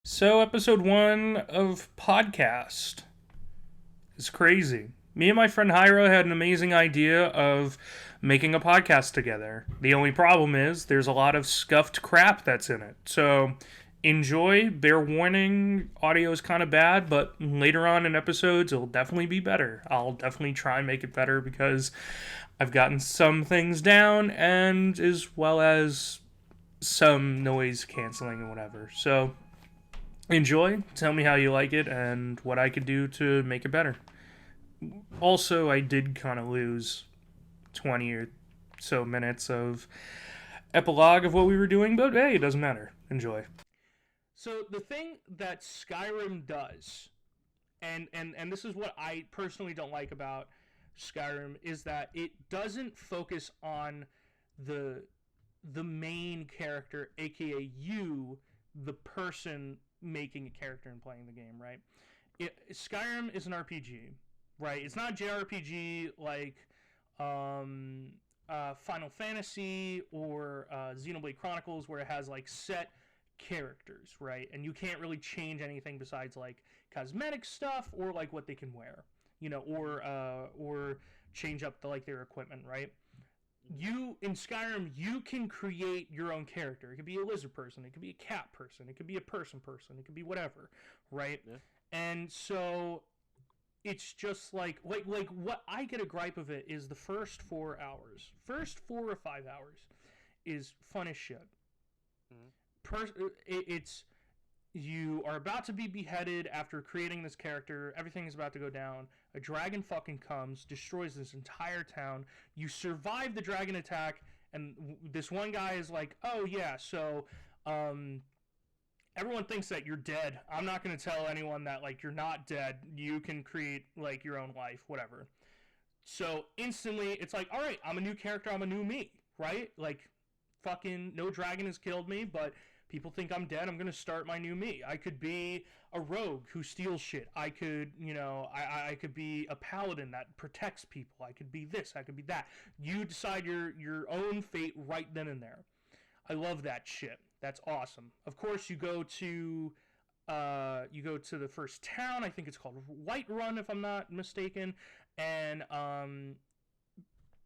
So, episode one of podcast is crazy. Me and my friend Jairo had an amazing idea of making a podcast together. The only problem is there's a lot of scuffed crap that's in it. So, enjoy. Bear warning, audio is kind of bad, but later on in episodes, it'll definitely be better. I'll definitely try and make it better because I've gotten some things down and as well as some noise canceling and whatever. So, enjoy. Tell me how you like it and what I could do to make it better. Also, I did kind of lose 20 or so minutes of epilogue of what we were doing, but hey, it doesn't matter. Enjoy. So the thing that Skyrim does, and this is what I personally don't like about Skyrim, is that it doesn't focus on the the main character, aka you, the person making a character and playing the game, right? Skyrim is an RPG, right? It's not a JRPG like um, Final Fantasy or Xenoblade Chronicles, where it has like set characters, right? And you can't really change anything besides like cosmetic stuff or like what they can wear, or change up like their equipment, right? You in Skyrim, you can create your own character. It could be a lizard person, it could be a cat person, it could be a person, it could be whatever, right? Yeah. And so it's just like what I get a gripe of it is the first 4 hours, first 4 or 5 hours is fun as shit. Mm-hmm. It's you are about to be beheaded after creating this character. Everything is about to go down. A dragon fucking comes, destroys this entire town. You survive the dragon attack, and this one guy is like, "Oh yeah, so um, everyone thinks that you're dead. I'm not going to tell anyone that like you're not dead. You can create like your own life, whatever." So instantly, it's like, all right, I'm a new character. I'm a new me, right? Like, fucking no dragon has killed me, but people think I'm dead. I'm gonna start my new me. I could be a rogue who steals shit. I could, I could be a paladin that protects people. I could be this. I could be that. You decide your own fate right then and there. I love that shit. That's awesome. Of course, you go to the first town. I think it's called Whiterun, if I'm not mistaken, and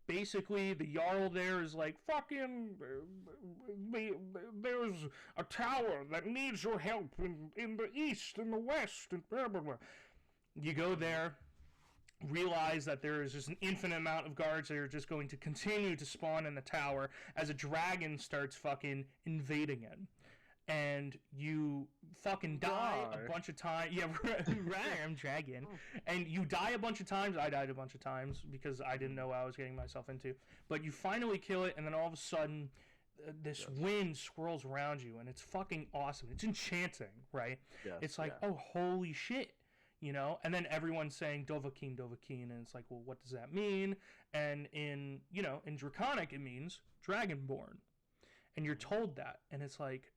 basically the Jarl there is like, fucking, there's a tower that needs your help in the east and the west and blah blah blah. You go Mm-hmm. there, realize that there is just an infinite amount of guards that are just going to continue to spawn in the tower as a dragon starts fucking invading it, and you fucking die a Die. bunch of times. Yeah, right, I'm dragon. And you die a bunch of times. I died a bunch of times because I didn't know what I was getting myself into. But you finally kill it, and then all of a sudden, this Yes. wind swirls around you, and it's fucking awesome. It's enchanting, right? Yes. It's like, Yeah. oh, holy shit. And then everyone's saying Dovahkiin, Dovahkiin, and it's like, well, what does that mean? And in Draconic, it means Dragonborn. And you're Mm-hmm. told that, and it's like,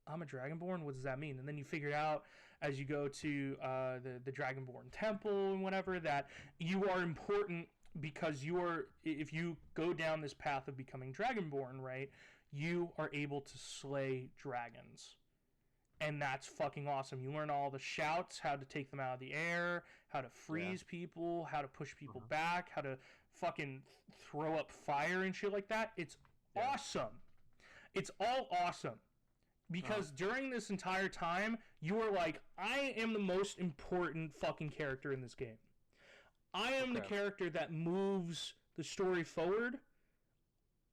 I'm a Dragonborn. What does that mean? And then you figure out as you go to the Dragonborn temple and whatever that you are important because if you go down this path of becoming Dragonborn, right, you are able to slay dragons. And that's fucking awesome. You learn all the shouts, how to take them out of the air, how to Yeah. freeze people, how to push people Uh-huh. back, how to fucking throw up fire and shit like that. It's Yeah. awesome. It's all awesome Uh-huh. because during this entire time, you were like, I am the most important fucking character in this game. I am the Okay. character that moves the story forward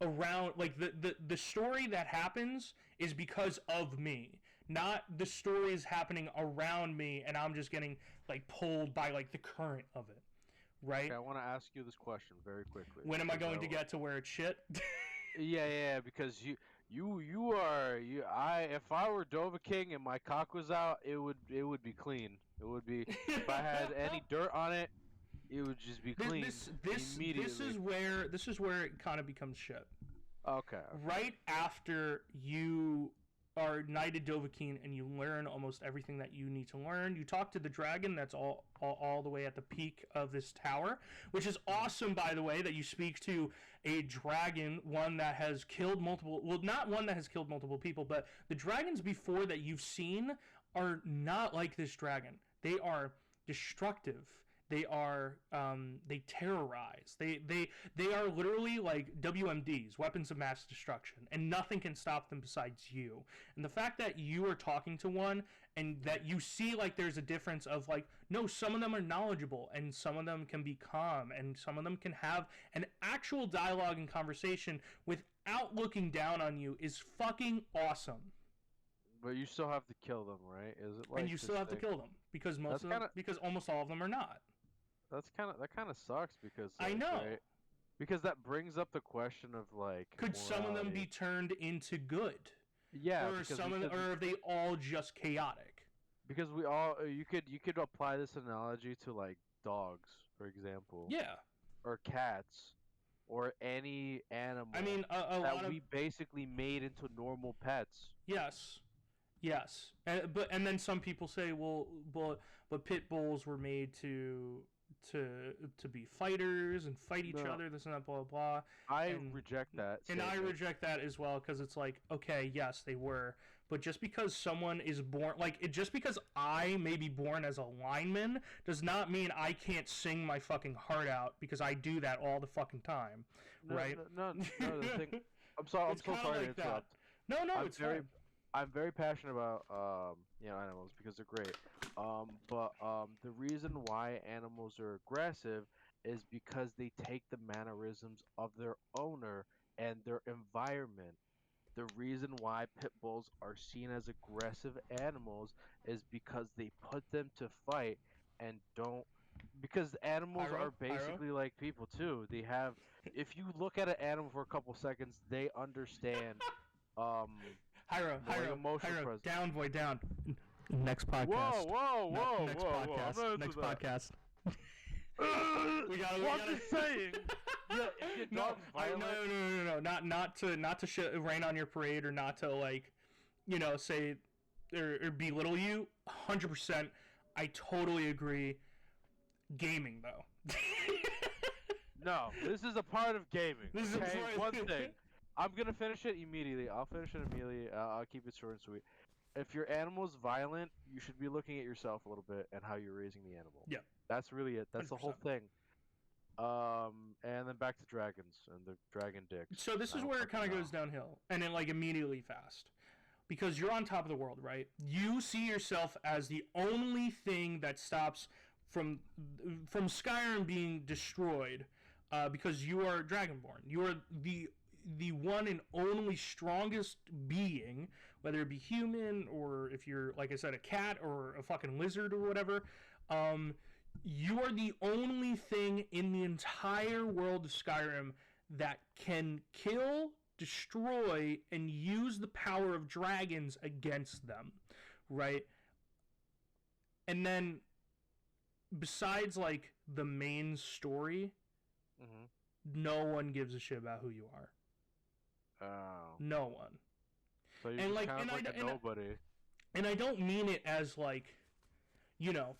around, like, the story that happens is because of me. Not the story is happening around me and I'm just getting, like, pulled by, like, the current of it. Okay. Right? I want to ask you this question very quickly When am I because going to get to where it's shit? yeah, because you are you I if I were Dova King and my cock was out, it would be clean. It would be if I had any dirt on it, it would just be this clean this this this immediately. is where this is where it kind of becomes shit. Okay. Okay. Right after you are knighted Dovahkiin and you learn almost everything that you need to learn, you talk to the dragon that's all the way at the peak of this tower, which is Mm-hmm. awesome, by the way, that you speak to a dragon, one that has killed multiple, well, not one that has killed multiple people, but the dragons before that you've seen are not like this dragon. They are destructive. They are they terrorize. They are literally like WMDs, weapons of mass destruction, and nothing can stop them besides you. And the fact that you are talking to one and that you see like there's a difference of like, no, some of them are knowledgeable and some of them can be calm and some of them can have an actual dialogue and conversation without looking down on you is fucking awesome. But you still have to kill them, right? Is it like And you still have to kill them because because almost all of them are not. that kind of sucks because I like, know. right? Because that brings up the question of like Could some of them be morality. turned into good, Yeah, or some of them, or are they all just chaotic? because we all you could apply this analogy to like dogs, for example, Yeah, or cats, or any I animal mean a that lot of we basically made into normal pets. yes, yes, and then some people say, well, but pit bulls were made to be fighters and fight each No, other, this and that, blah blah blah, I and reject that and I statement. reject that as well because it's like, okay, yes, they were, but just because someone is born, like, just because I may be born as a lineman does not mean I can't sing my fucking heart out because I do that all the fucking time, No, right? no, no, no. The thing, I'm sorry. I'm It's so kind of sorry to like that. interrupt. No, no, I'm it's very, fine. I'm very passionate about animals because they're great. But the reason why animals are aggressive is because they take the mannerisms of their owner and their environment. The reason why pit bulls are seen as aggressive animals is because they put them to fight and don't, because animals are Hyro, Hyro, basically like people too. They have, if you look at an animal for a couple seconds, they understand um Hyro, like Hyro, emotional Hyro, presence. down, boy, down. Next Whoa, podcast. whoa, No, whoa, next whoa, whoa! I'm not podcast. into Next that. podcast. We Well, I'm gotta. just saying. Yeah, if your No, dog's no, violent, no, no, no, no, not to rain on your parade or not to like, say or belittle you. 100%, I totally agree. Gaming though. no. This is a part of gaming. This is Okay, a one thing. I'm gonna finish it immediately. I'll finish it immediately. I'll keep it short and sweet. If your animal's violent, you should be looking at yourself a little bit and how you're raising the animal. Yeah, That's really it. That's the whole 100%. thing. And then back to dragons and the dragon dicks. So this I is don't where it fucking kind of know. goes downhill, and then like immediately fast, because you're on top of the world, right? You see yourself as the only thing that stops from Skyrim being destroyed, because you are Dragonborn. You are the one and only strongest being, whether it be human or if you're, like I said, a cat or a fucking lizard or whatever. You are the only thing in the entire world of Skyrim that can kill, destroy, and use the power of dragons against them, right? And then, besides like the main story, Mm-hmm. no one gives a shit about who you are. Oh. No one. So you're And just like, kind of and like I a nobody. and I don't mean it as like,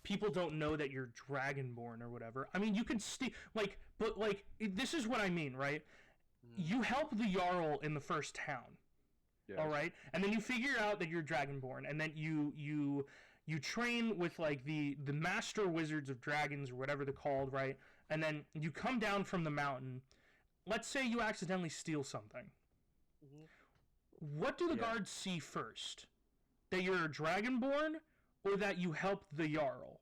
people don't know that you're Dragonborn or whatever. I mean, you can still like, but like, this is what I mean, right? Mm, You help the Jarl in the first town, all yes. right, and then you figure out that you're Dragonborn, and then you train with like the master wizards of dragons or whatever they're called, right? And then you come down from the mountain. Let's say you accidentally steal something. Hmm. What do the Yeah. guards see first? That you're a Dragonborn, or that you helped the Jarl?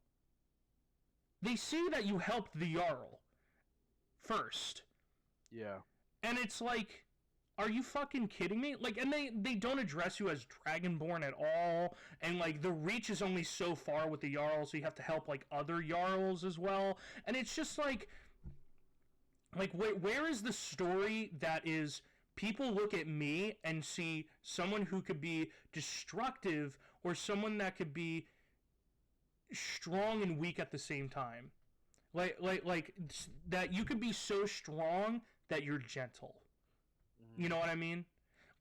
They see that you helped the Jarl first. Yeah. And it's like, are you fucking kidding me? Like, and they don't address you as Dragonborn at all. And like, the reach is only so far with the Jarl, so you have to help like other Jarls as well. And it's just like where is the story that is people look at me and see someone who could be destructive or someone that could be strong and weak at the same time, like that you could be so strong that you're gentle. You Hmm. know what I mean?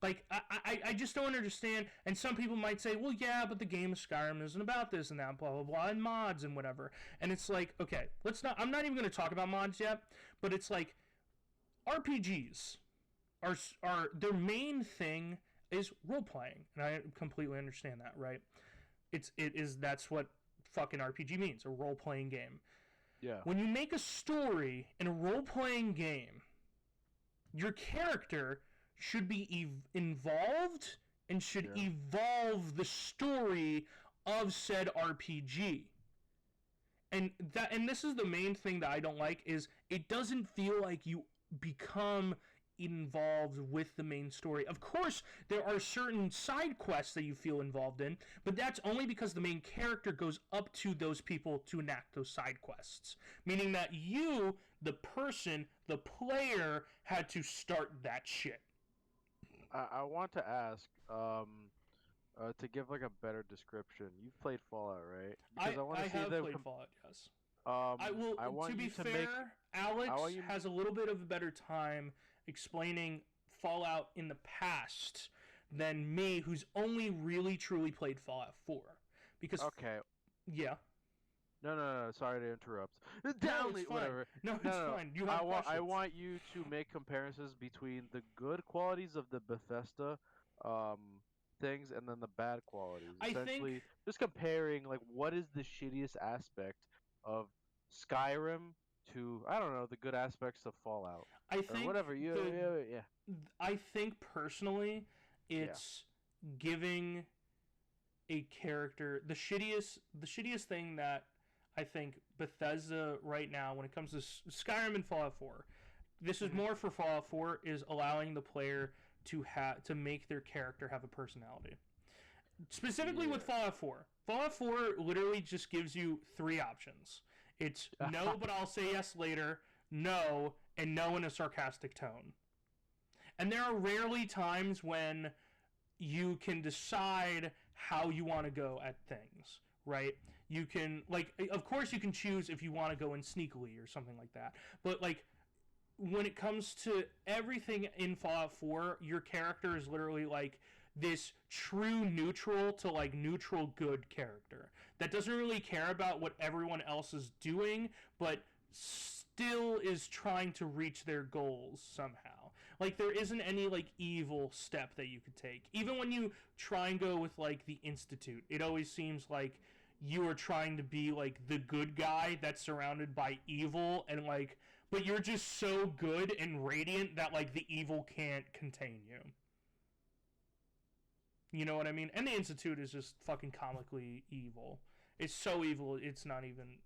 Like, I just don't understand. And some people might say, well, yeah, but the game of Skyrim isn't about this and that, blah blah blah, and mods and whatever. And it's like, okay, let's not. I'm not even going to talk about mods yet. But it's like RPGs are their main thing is role playing, and I completely understand that, right? That's what fucking RPG means, a role-playing game. Yeah. When you make a story in a role-playing game, your character should be involved and should evolve the story of said RPG. And this is the main thing that I don't like, is it doesn't feel like you become involved with the main story. Of course, there are certain side quests that you feel involved in, but that's only because the main character goes up to those people to enact those side quests. Meaning that you, the person, the player, had to start that shit. I want to ask, to give like a better description. You've played Fallout, right? Because I have played Fallout, yes. I will. To be fair, Alex has a little bit of a better time explaining Fallout in the past than me, who's only really truly played Fallout 4. Because yeah. No. Sorry to interrupt. No, it's fine. Whatever. No, it's fine. You have questions. I want you to make comparisons between the good qualities of the Bethesda things and then the bad qualities. Essentially, just comparing like what is the shittiest aspect of Skyrim to, I don't know, the good aspects of Fallout. I think or whatever. Yeah. I think personally, it's giving a character the shittiest thing that I think Bethesda right now, when it comes to Skyrim and Fallout 4, this is more for Fallout 4, is allowing the player to make their character have a personality. Specifically with Fallout 4. Fallout 4 literally just gives you 3 options. It's no, but I'll say yes later, no, and no in a sarcastic tone. And there are rarely times when you can decide how you want to go at things, right? You can, like, of course you can choose if you want to go in sneakily or something like that. But, like, when it comes to everything in Fallout 4, your character is literally like this true neutral to like neutral good character that doesn't really care about what everyone else is doing, but still is trying to reach their goals somehow. Like, there isn't any like evil step that you could take. Even when you try and go with like the Institute, it always seems like you are trying to be like the good guy that's surrounded by evil, and like, but you're just so good and radiant that like the evil can't contain you. You know what I mean? And the Institute is just fucking comically evil. It's so evil, it's not even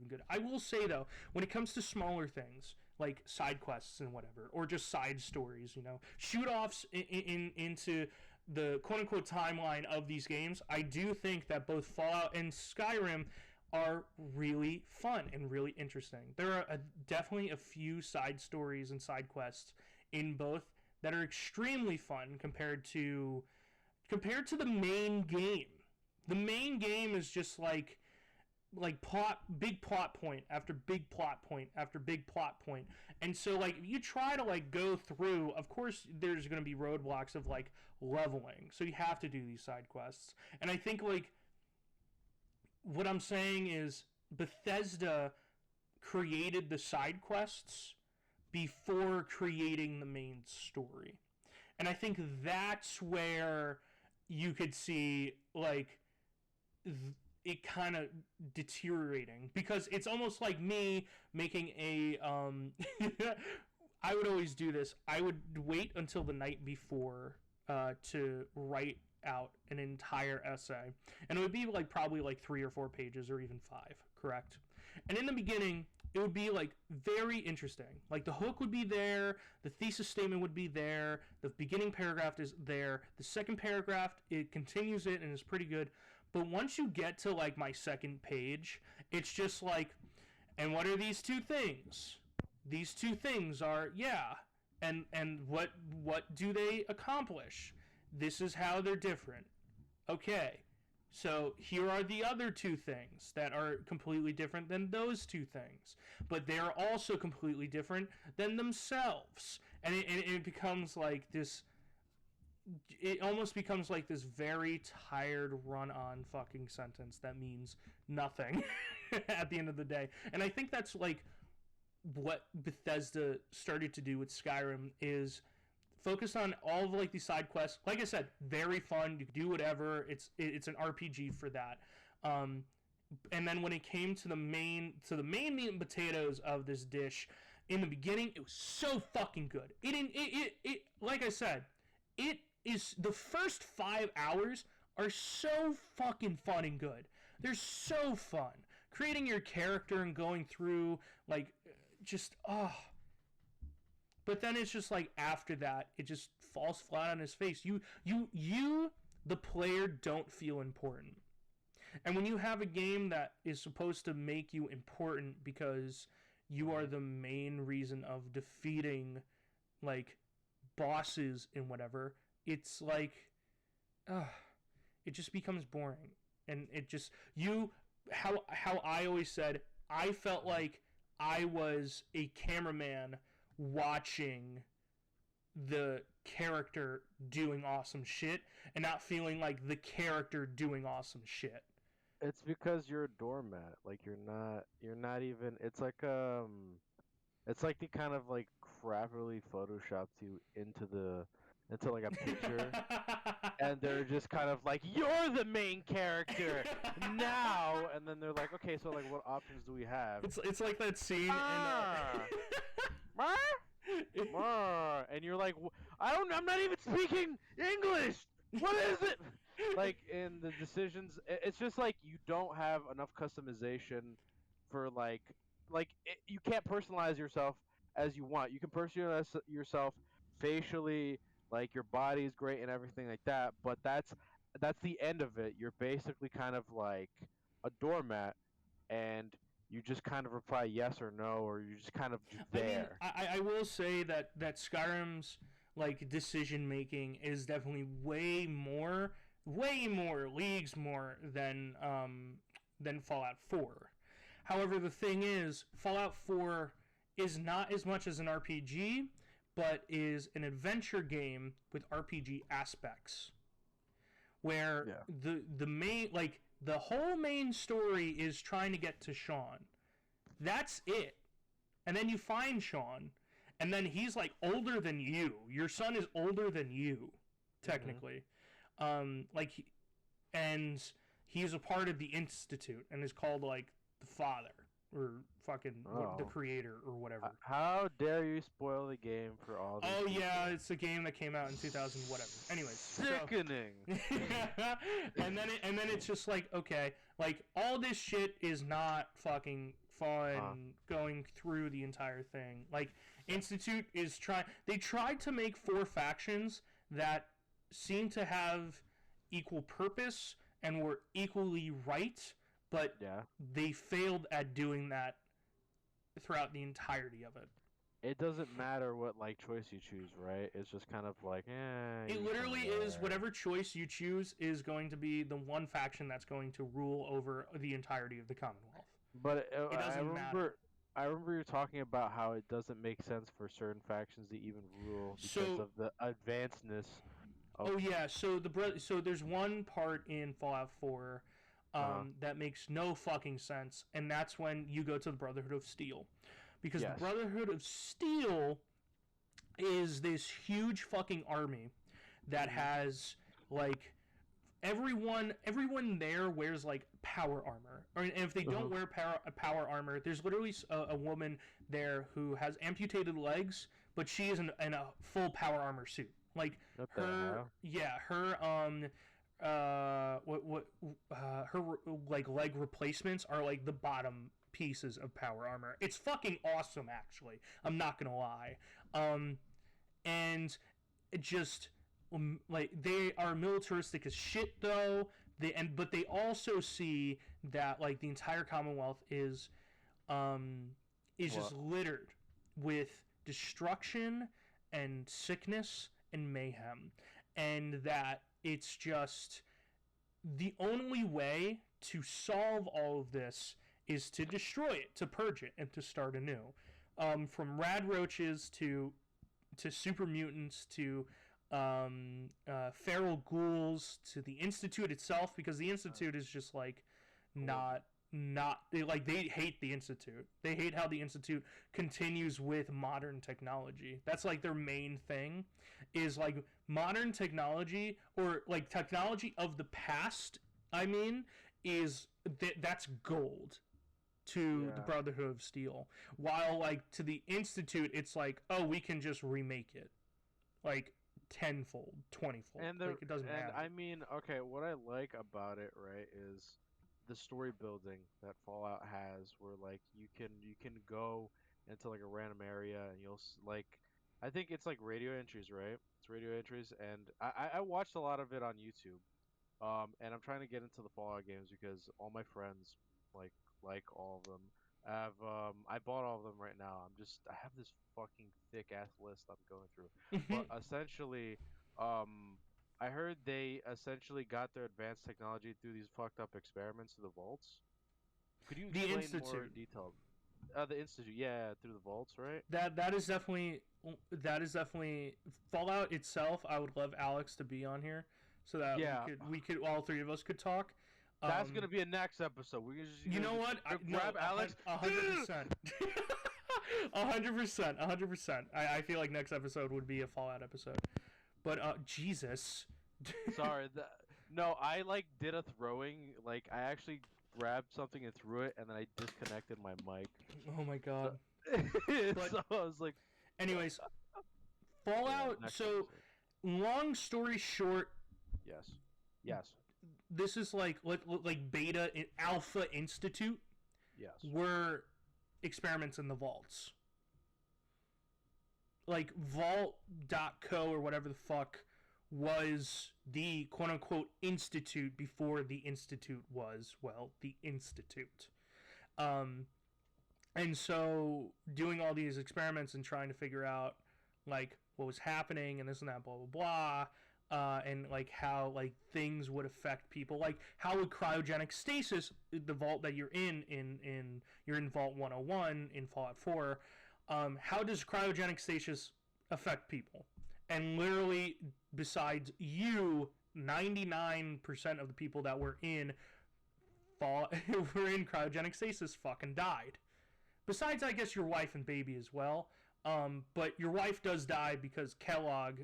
good. I will say though, when it comes to smaller things like side quests and whatever, or just side stories, you know, shoot-offs into the quote-unquote timeline of these games, I do think that both Fallout and Skyrim are really fun and really interesting. There are definitely a few side stories and side quests in both that are extremely fun compared to the main game. The main game is just like big plot point after big plot point after big plot point. And so like you try to like go through, of course there's going to be roadblocks of like leveling. So you have to do these side quests. And I think like what I'm saying is Bethesda created the side quests before creating the main story. And I think that's where you could see like it kind of deteriorating, because it's almost like me making a I would always do this. I would wait until the night before to write out an entire essay, and it would be like probably like 3 or 4 pages or even 5, correct? And in the beginning it would be like very interesting, like the hook would be there, the thesis statement would be there, the beginning paragraph is there, the second paragraph it continues it and is pretty good. But once you get to like my second page, it's just like, and what are these 2 things? These 2 things are, and what do they accomplish? This is how they're different. Okay, so here are the other 2 things that are completely different than those 2 things, but they are also completely different than themselves. And it becomes like this. It almost becomes like this very tired run-on fucking sentence that means nothing at the end of the day. And I think that's like what Bethesda started to do with Skyrim, is Focus on all of like the side quests. Like I said, very fun. You can do whatever. It's an RPG for that. And then when it came to the main meat and potatoes of this dish, in the beginning, it was so fucking good. It like I said, it is the first 5 hours are so fucking fun and good. They're so fun. Creating your character and going through like just But then it's just like after that, it just falls flat on his face. You the player don't feel important. And when you have a game that is supposed to make you important because you are the main reason of defeating like bosses and whatever, it's like it just becomes boring. And it just how I always said, I felt like I was a cameraman watching the character doing awesome shit and not feeling like the character doing awesome shit. It's because you're a doormat. Like you're not even. It's like they kind of like crappily photoshopped you into like a picture, and they're just kind of like, you're the main character now, and then they're like, okay, so like what options do we have? It's like that scene and you're like, I'm not even speaking English. What is it? Like in the decisions, it's just like you don't have enough customization for you can't personalize yourself as you want. You can personalize yourself facially, like your body is great and everything like that, but that's the end of it. You're basically kind of like a doormat, and you just kind of reply yes or no, or you're just kind of there. I mean, I will say that Skyrim's like decision making is definitely way more leagues more than Fallout 4. However, the thing is, Fallout 4 is not as much as an RPG, but is an adventure game with RPG aspects, where the main the whole main story is trying to get to Sean. That's it. And then you find Sean, and then he's like older than you. Your son is older than you, technically. And he's a part of the Institute and is called like the father or fucking the creator or whatever. How dare you spoil the game for all these people? Yeah, it's a game that came out in 2000 whatever. Anyways, sickening. and then it's just like, okay, like all this shit is not fucking fun going through the entire thing. Like Institute is they tried to make 4 factions that seem to have equal purpose and were equally right, but they failed at doing that throughout the entirety of it. It doesn't matter what like choice you choose, right? It's just kind of like, It literally is whatever choice you choose is going to be the one faction that's going to rule over the entirety of the Commonwealth. But it doesn't matter. I remember you talking about how it doesn't make sense for certain factions to even rule because of the advancedness. So there's one part in Fallout 4 that makes no fucking sense, and that's when you go to the Brotherhood of Steel. Because the Brotherhood of Steel is this huge fucking army that has like everyone there wears like power armor, and if they don't wear power armor, there's literally a woman there who has amputated legs, but she is in a full power armor suit. Like her like leg replacements are like the bottom pieces of power armor. It's fucking awesome, actually. I'm not gonna lie. And it just like they are militaristic as shit, though. But they also see that like the entire Commonwealth is just littered with destruction and sickness and mayhem, and that it's just the only way to solve all of this is to destroy it, to purge it, and to start anew. From rad roaches to super mutants to feral ghouls to the Institute itself, because the Institute is just like not they hate the Institute. They hate how the Institute continues with modern technology. That's like their main thing, is like modern technology, or like technology of the past. I mean, that's gold to the Yeah. Brotherhood of Steel. While like to the Institute, it's like, oh, we can just remake it, like tenfold, 20-fold. Like it doesn't And I matter. mean, okay, what I like about it, right, is the story building that Fallout has, where like you can go into like a random area and like, I think it's like radio entries, right? It's radio entries, and I watched a lot of it on YouTube. And I'm trying to get into the Fallout games because all my friends like like all of them. I bought all of them right now. I have this fucking thick ass list I'm going through. But essentially, um I heard they essentially got their advanced technology through these fucked up experiments through the vaults. Could you The explain more Institute. in detail? The Institute, yeah, through the vaults, right? That is definitely Fallout itself. I would love Alex to be on here so that we Yeah, could we could all three of us could talk. that's gonna Um, be a next episode. You're you gonna know what? No, grab Alex. 100%, 100%, 100%. I feel like next episode would be a Fallout episode. But Jesus. Sorry, no, I like did a throwing. Like I actually grabbed something and threw it, and then I disconnected my mic. Oh my So, God. But so I was like, anyways, yeah, Fallout. next So episode. long story short, Yes, yes, this is like beta and alpha institute yes. were experiments in the vaults. Like vault.co or whatever the fuck was the quote unquote institute before the institute was, well, the institute. Um, and so doing all these experiments and trying to figure out like what was happening and this and that, blah blah blah. And like how like things would affect people, like how would cryogenic stasis, the vault that you're in you're in vault 101 in Fallout 4, how does cryogenic stasis affect people? And literally, besides you, 99% of the people that were in were in cryogenic stasis fucking died. Besides, I guess your wife and baby as well. But your wife does die because Kellogg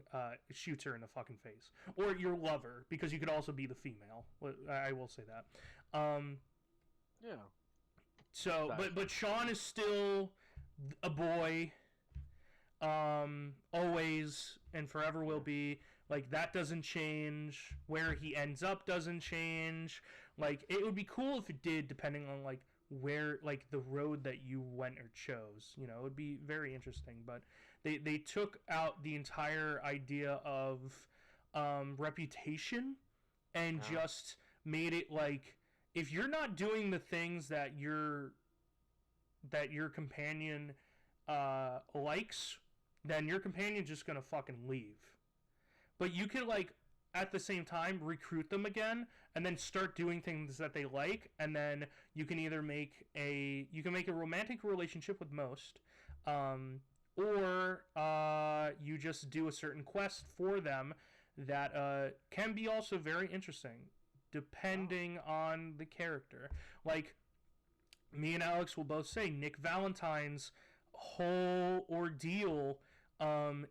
shoots her in the fucking face, or your lover, because you could also be the female. I will say that. Um, Yeah, so, that's but Sean is still a boy. Always and forever will yeah. be. Like that doesn't change. Where he ends up doesn't change. Like it would be cool if it did, depending on like where, like the road that you went or chose. You know, it would be very interesting. But they took out the entire idea of reputation and Uh, just made it like, if you're not doing the things that your companion likes, then your companion's just gonna fucking leave. But you can like at the same time recruit them again and then start doing things that they like, and then you can either make a romantic relationship with most, or you just do a certain quest for them that can be also very interesting oh, depending on the character. Like me and Alex will both say Nick Valentine's whole ordeal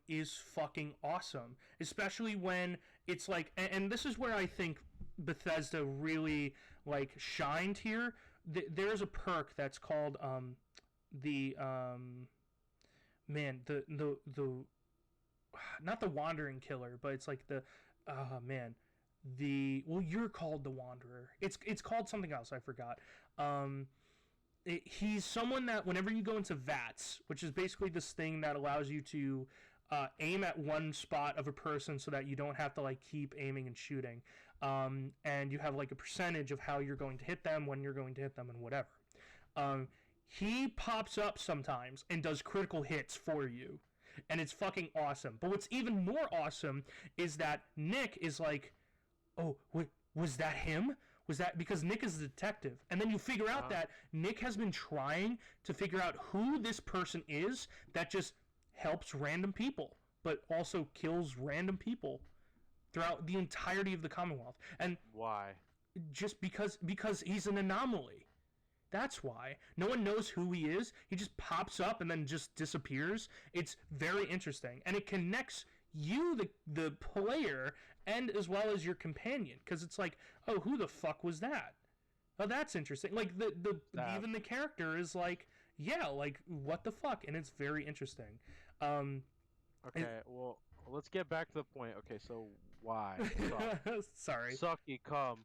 is fucking awesome, especially when it's like, and this is where I think Bethesda really like shined here. There's a perk that's called the man the not the Wandering Killer, but it's like the man the well, you're called the Wanderer. It's called something else. I forgot. He's someone that whenever you go into VATS, which is basically this thing that allows you to aim at one spot of a person so that you don't have to like keep aiming and shooting, and you have like a percentage of how you're going to hit them, when you're going to hit them, and whatever. He pops up sometimes and does critical hits for you, and it's fucking awesome. But what's even more awesome is that Nick is like, oh, wait, was that him? Was that because Nick is a detective? And then you figure out uh, that Nick has been trying to figure out who this person is that just helps random people, but also kills random people throughout the entirety of the Commonwealth. And why? just because he's an anomaly. That's why. No one knows who he is. He just pops up and then just disappears. It's very interesting. And it connects you, the player, and as well as your companion. Because it's like, oh, who the fuck was that? Oh, that's interesting. Like, even the character is like, yeah, like, what the fuck? And it's very interesting. Okay, well, let's get back to the point. Okay, so why? Sorry. Sucky come.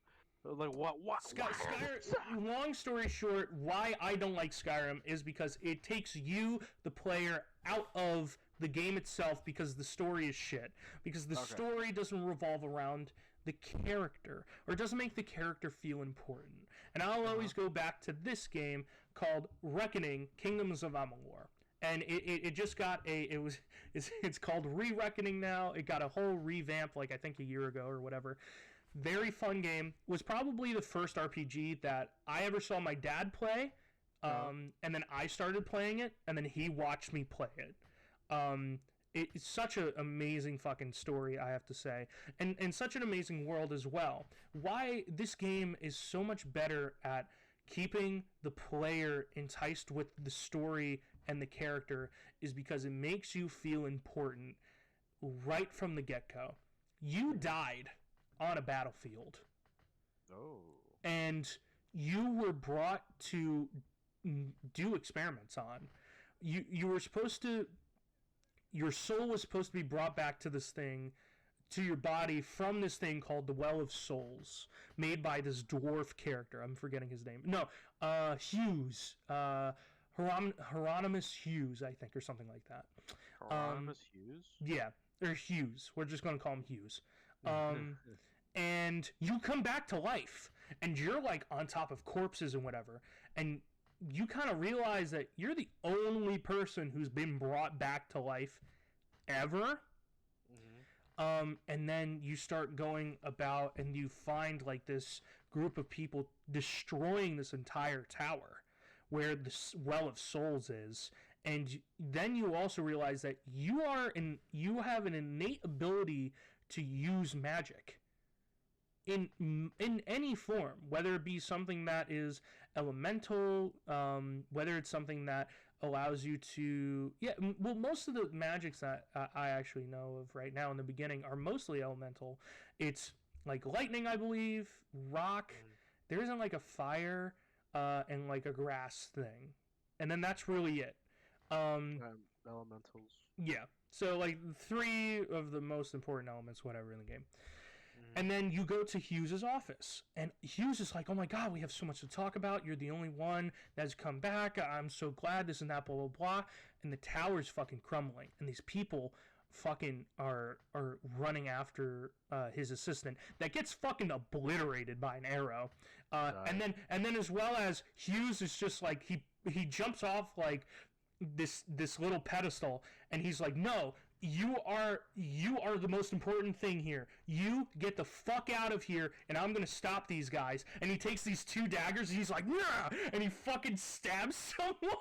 Like, what? Skyrim, long story short, why I don't like Skyrim is because it takes you, the player, out of the game itself because the story is shit. Because the story doesn't revolve around the character, or it doesn't make the character feel important. And I'll always go back to this game called Reckoning: Kingdoms of Amalur. And it just got it's called Re-Reckoning now. It got a whole revamp, like I think a year ago or whatever. Very fun game. Was probably the first RPG that I ever saw my dad play, and then I started playing it, and then he watched me play it. It's such an amazing fucking story, I have to say, and such an amazing world as well. Why this game is so much better at keeping the player enticed with the story and the character is because it makes you feel important right from the get-go. You died on a battlefield. Oh. And you were brought to do experiments on. You were supposed to... Your soul was supposed to be brought back to this thing, to your body from this thing called the Well of Souls, made by this dwarf character. I'm forgetting his name. No, Hughes. Hieronymus Hughes, I think, or something like that. Hieronymus Hughes? Yeah, or Hughes. We're just going to call him Hughes. And you come back to life, and you're like on top of corpses and whatever, and you kind of realize that you're the only person who's been brought back to life ever. And then you start going about and you find like this group of people destroying this entire tower where the Well of Souls is. And then you also realize that you have an innate ability to use magic in any form, whether it be something that is elemental, whether it's something that allows you to... well, most of the magics that I actually know of right now in the beginning are mostly elemental. It's like lightning, I believe, rock. There isn't like a fire and like a grass thing. And then that's really it. Elementals. Yeah. So like 3 of the most important elements, whatever, in the game. And then you go to Hughes' office, and Hughes is like, oh my god, we have so much to talk about. You're the only one that's come back. I'm so glad, this and that, blah, blah, blah. And the tower's fucking crumbling, and these people fucking are running after his assistant that gets fucking obliterated by an arrow. And then as well as Hughes is just like, he jumps off like this little pedestal, and he's like, no, you are the most important thing here. You get the fuck out of here, and I'm gonna stop these guys. And he takes these 2 daggers, and he's like, nah! And he fucking stabs someone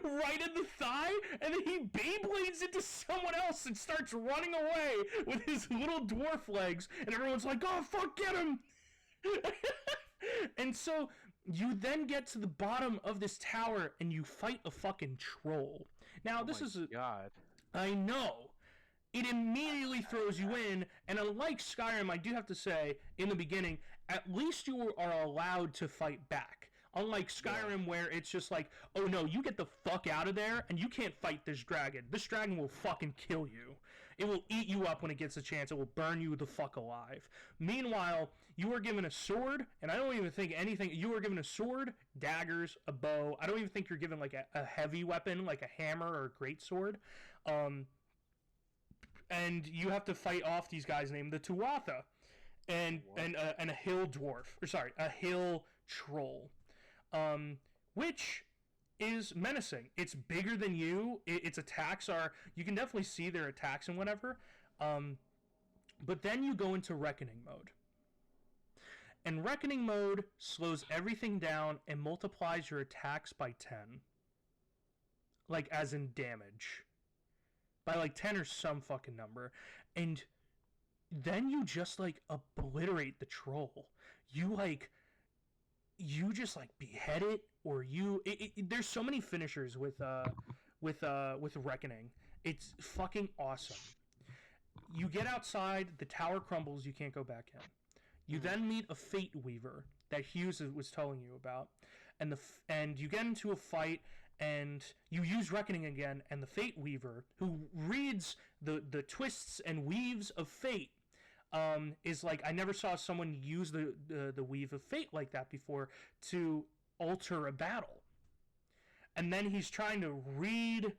right in the thigh, and then he Beyblades into someone else and starts running away with his little dwarf legs, and everyone's like, oh fuck, get him! And so you then get to the bottom of this tower and you fight a fucking troll. Now God. I know. It immediately throws you in, and unlike Skyrim, I do have to say, in the beginning, at least you are allowed to fight back. Unlike Skyrim, where it's just like, oh no, you get the fuck out of there, and you can't fight this dragon. This dragon will fucking kill you. It will eat you up when it gets a chance. It will burn you the fuck alive. Meanwhile, you are given a sword, and I don't even think anything... You are given a sword, daggers, a bow. I don't even think you're given like a heavy weapon, like a hammer or a greatsword. And you have to fight off these guys named the Tuatha, and a hill dwarf, or sorry, a hill troll, which is menacing. It's bigger than you. Its attacks are, you can definitely see their attacks and whatever. But then you go into Reckoning mode. And Reckoning mode slows everything down and multiplies your attacks by 10. Like, as in damage. By like 10 or some fucking number. And then you just like obliterate the troll. You like you just like behead it, or there's so many finishers with Reckoning. It's fucking awesome. You get outside, the tower crumbles, you can't go back in. You then meet a Fate Weaver that Hughes was telling you about, and you get into a fight, and you use Reckoning again, and the Fate Weaver, who reads the twists and weaves of fate, is like, I never saw someone use the weave of fate like that before to alter a battle. And then he's trying to read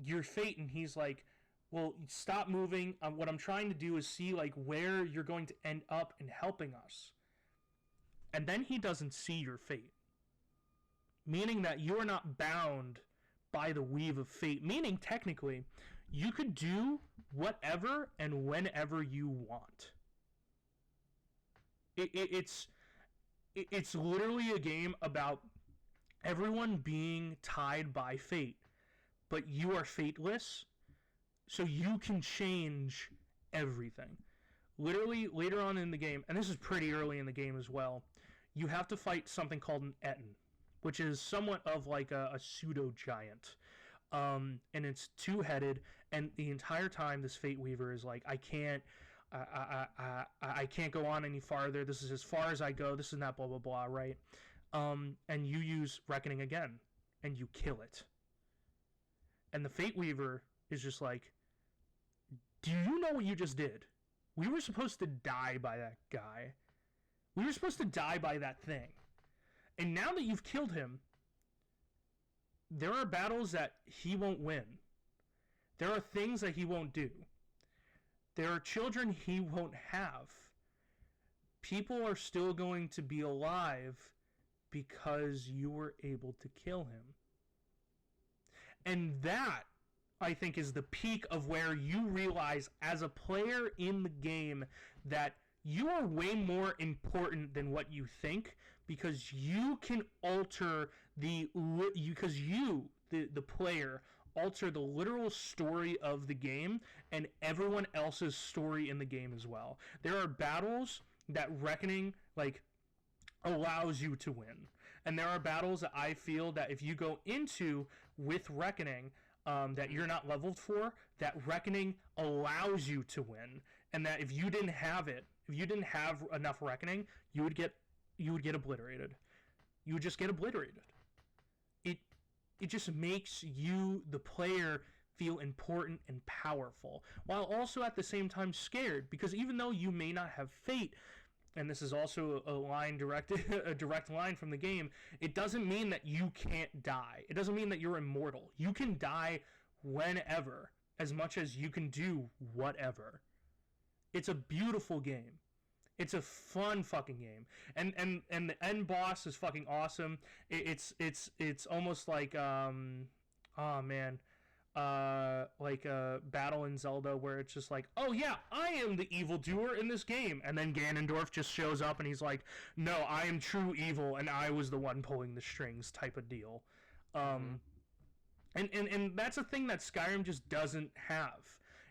your fate, and he's like, well, stop moving. What I'm trying to do is see like where you're going to end up in helping us. And then he doesn't see your fate, meaning that you're not bound by the weave of fate, meaning technically you could do whatever and whenever you want. It's literally a game about everyone being tied by fate, but you are fateless, so you can change everything. Literally, later on in the game, and this is pretty early in the game as well, you have to fight something called an Etten, which is somewhat of like a pseudo-giant. And it's two-headed, and the entire time this Fate Weaver is like, I can't go on any farther. This is as far as I go. This is not blah, blah, blah, right? And you use Reckoning again, and you kill it. And the Fate Weaver is just like, do you know what you just did? We were supposed to die by that guy. We were supposed to die by that thing. And now that you've killed him, there are battles that he won't win. There are things that he won't do. There are children he won't have. People are still going to be alive because you were able to kill him. And that, I think, is the peak of where you realize as a player in the game that you are way more important than what you think, because you can alter the player, alter the literal story of the game and everyone else's story in the game as well. There are battles that Reckoning like allows you to win, and there are battles that I feel that if you go into with Reckoning, that you're not leveled for, that Reckoning allows you to win, and that if you didn't have it, if you didn't have enough Reckoning, you would get obliterated. You would just get obliterated. It just makes you, the player, feel important and powerful, while also at the same time scared, because even though you may not have fate, and this is also a direct line from the game, it doesn't mean that you can't die. It doesn't mean that you're immortal. You can die whenever, as much as you can do whatever. It's a beautiful game. It's a fun fucking game, and the end boss is fucking awesome. It's almost like like a battle in Zelda where it's just like, oh yeah, I am the evildoer in this game, and then Ganondorf just shows up and he's like, no, I am true evil and I was the one pulling the strings type of deal. And that's a thing that Skyrim just doesn't have.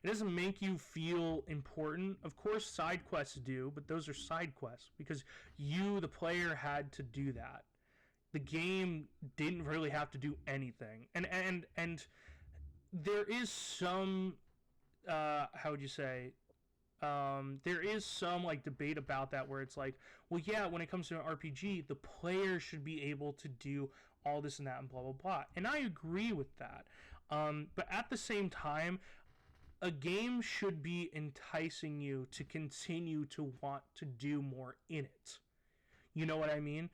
It doesn't make you feel important. Of course, side quests do, but those are side quests because you, the player, had to do that. The game didn't really have to do anything, and there is some, how would you say? There is some like debate about that where it's like, well, yeah, when it comes to an RPG, the player should be able to do all this and that and blah blah blah, and I agree with that. But at the same time, a game should be enticing you to continue to want to do more in it. You know what I mean?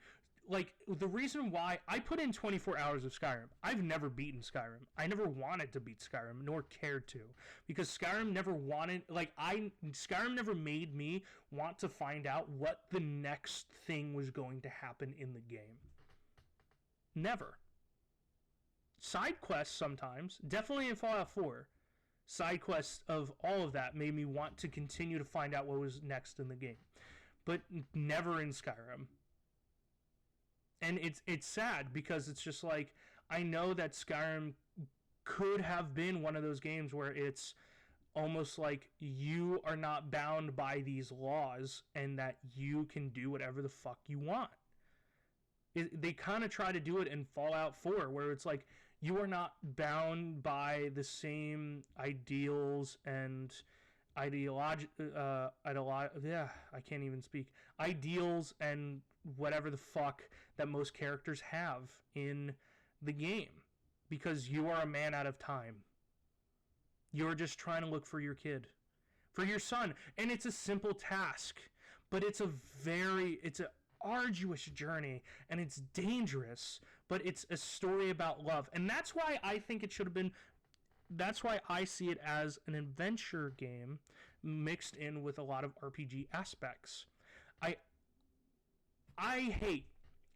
Like, the reason why I put in 24 hours of Skyrim, I've never beaten Skyrim. I never wanted to beat Skyrim, nor cared to. Because Skyrim never made me want to find out what the next thing was going to happen in the game. Never. Side quests sometimes, definitely in Fallout 4, side quests of all of that made me want to continue to find out what was next in the game. But never in Skyrim. And it's sad because it's just like, I know that Skyrim could have been one of those games where it's almost like you are not bound by these laws and that you can do whatever the fuck you want. They kind of try to do it in Fallout 4, where it's like you are not bound by the same ideals and I can't even speak. Ideals and whatever the fuck that most characters have in the game, because you are a man out of time. You're just trying to look for your kid, for your son, and it's a simple task, but it's a arduous journey, and it's dangerous, but it's a story about love, and that's why I think it should have been. That's why I see it as an adventure game mixed in with a lot of RPG aspects. I I hate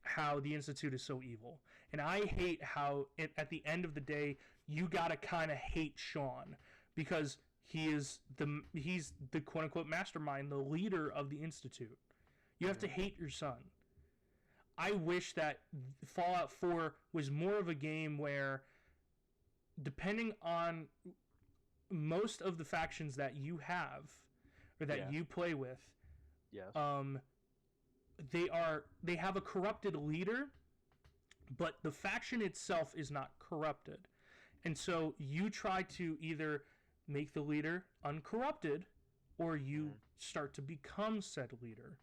how the Institute is so evil, and I hate how at the end of the day you gotta kind of hate Sean, because he's the quote unquote mastermind, the leader of the Institute. You have to hate your son. I wish that Fallout 4 was more of a game where, depending on most of the factions that you have or that you play with, Yes. they have a corrupted leader, but the faction itself is not corrupted. And so you try to either make the leader uncorrupted, or you start to become said leader.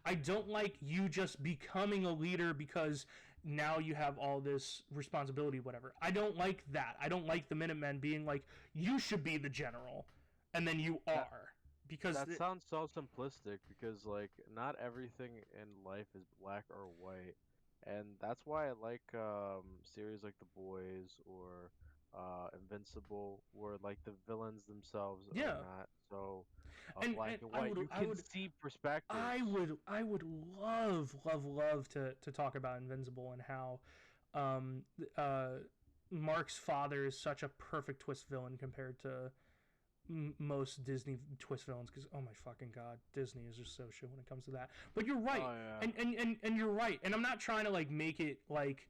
I don't like you just becoming a leader because now you have all this responsibility, whatever. I don't like that. I don't like the Minutemen being like, you should be the general, and then you are. Because that sounds so simplistic, because like not everything in life is black or white, and that's why I like series like The Boys or Invincible, where like the villains themselves are yeah. not so black And and white. You can see perspectives. I would love to talk about Invincible and how um, uh, Mark's father is such a perfect twist villain compared to most Disney twist villains, because oh my fucking god, Disney is just so shit when it comes to that. But you're right. Oh, yeah. And you're right, and I'm not trying to like make it like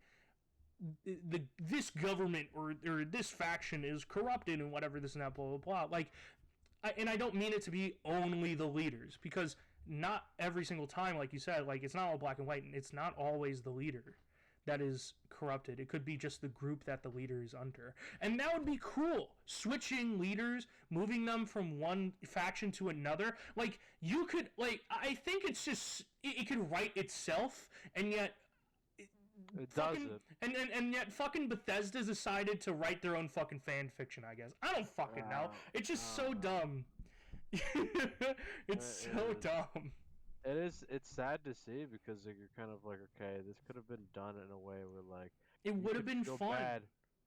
this government or this faction is corrupted and whatever, this and that, blah blah blah. Like, and I don't mean it to be only the leaders, because not every single time, like you said, like it's not all black and white, and it's not always the leader that is corrupted. It could be just the group that the leader is under, and that would be cool. Switching leaders, moving them from one faction to another, like you could, like I think it's just it could write itself, and yet. It doesn't. And yet fucking Bethesda decided to write their own fucking fan fiction, I guess. I don't fucking know. It's just so dumb. It's so dumb. It is. It's sad to see, because like, you're kind of like, okay, this could have been done in a way where like it would have been fun. Bad.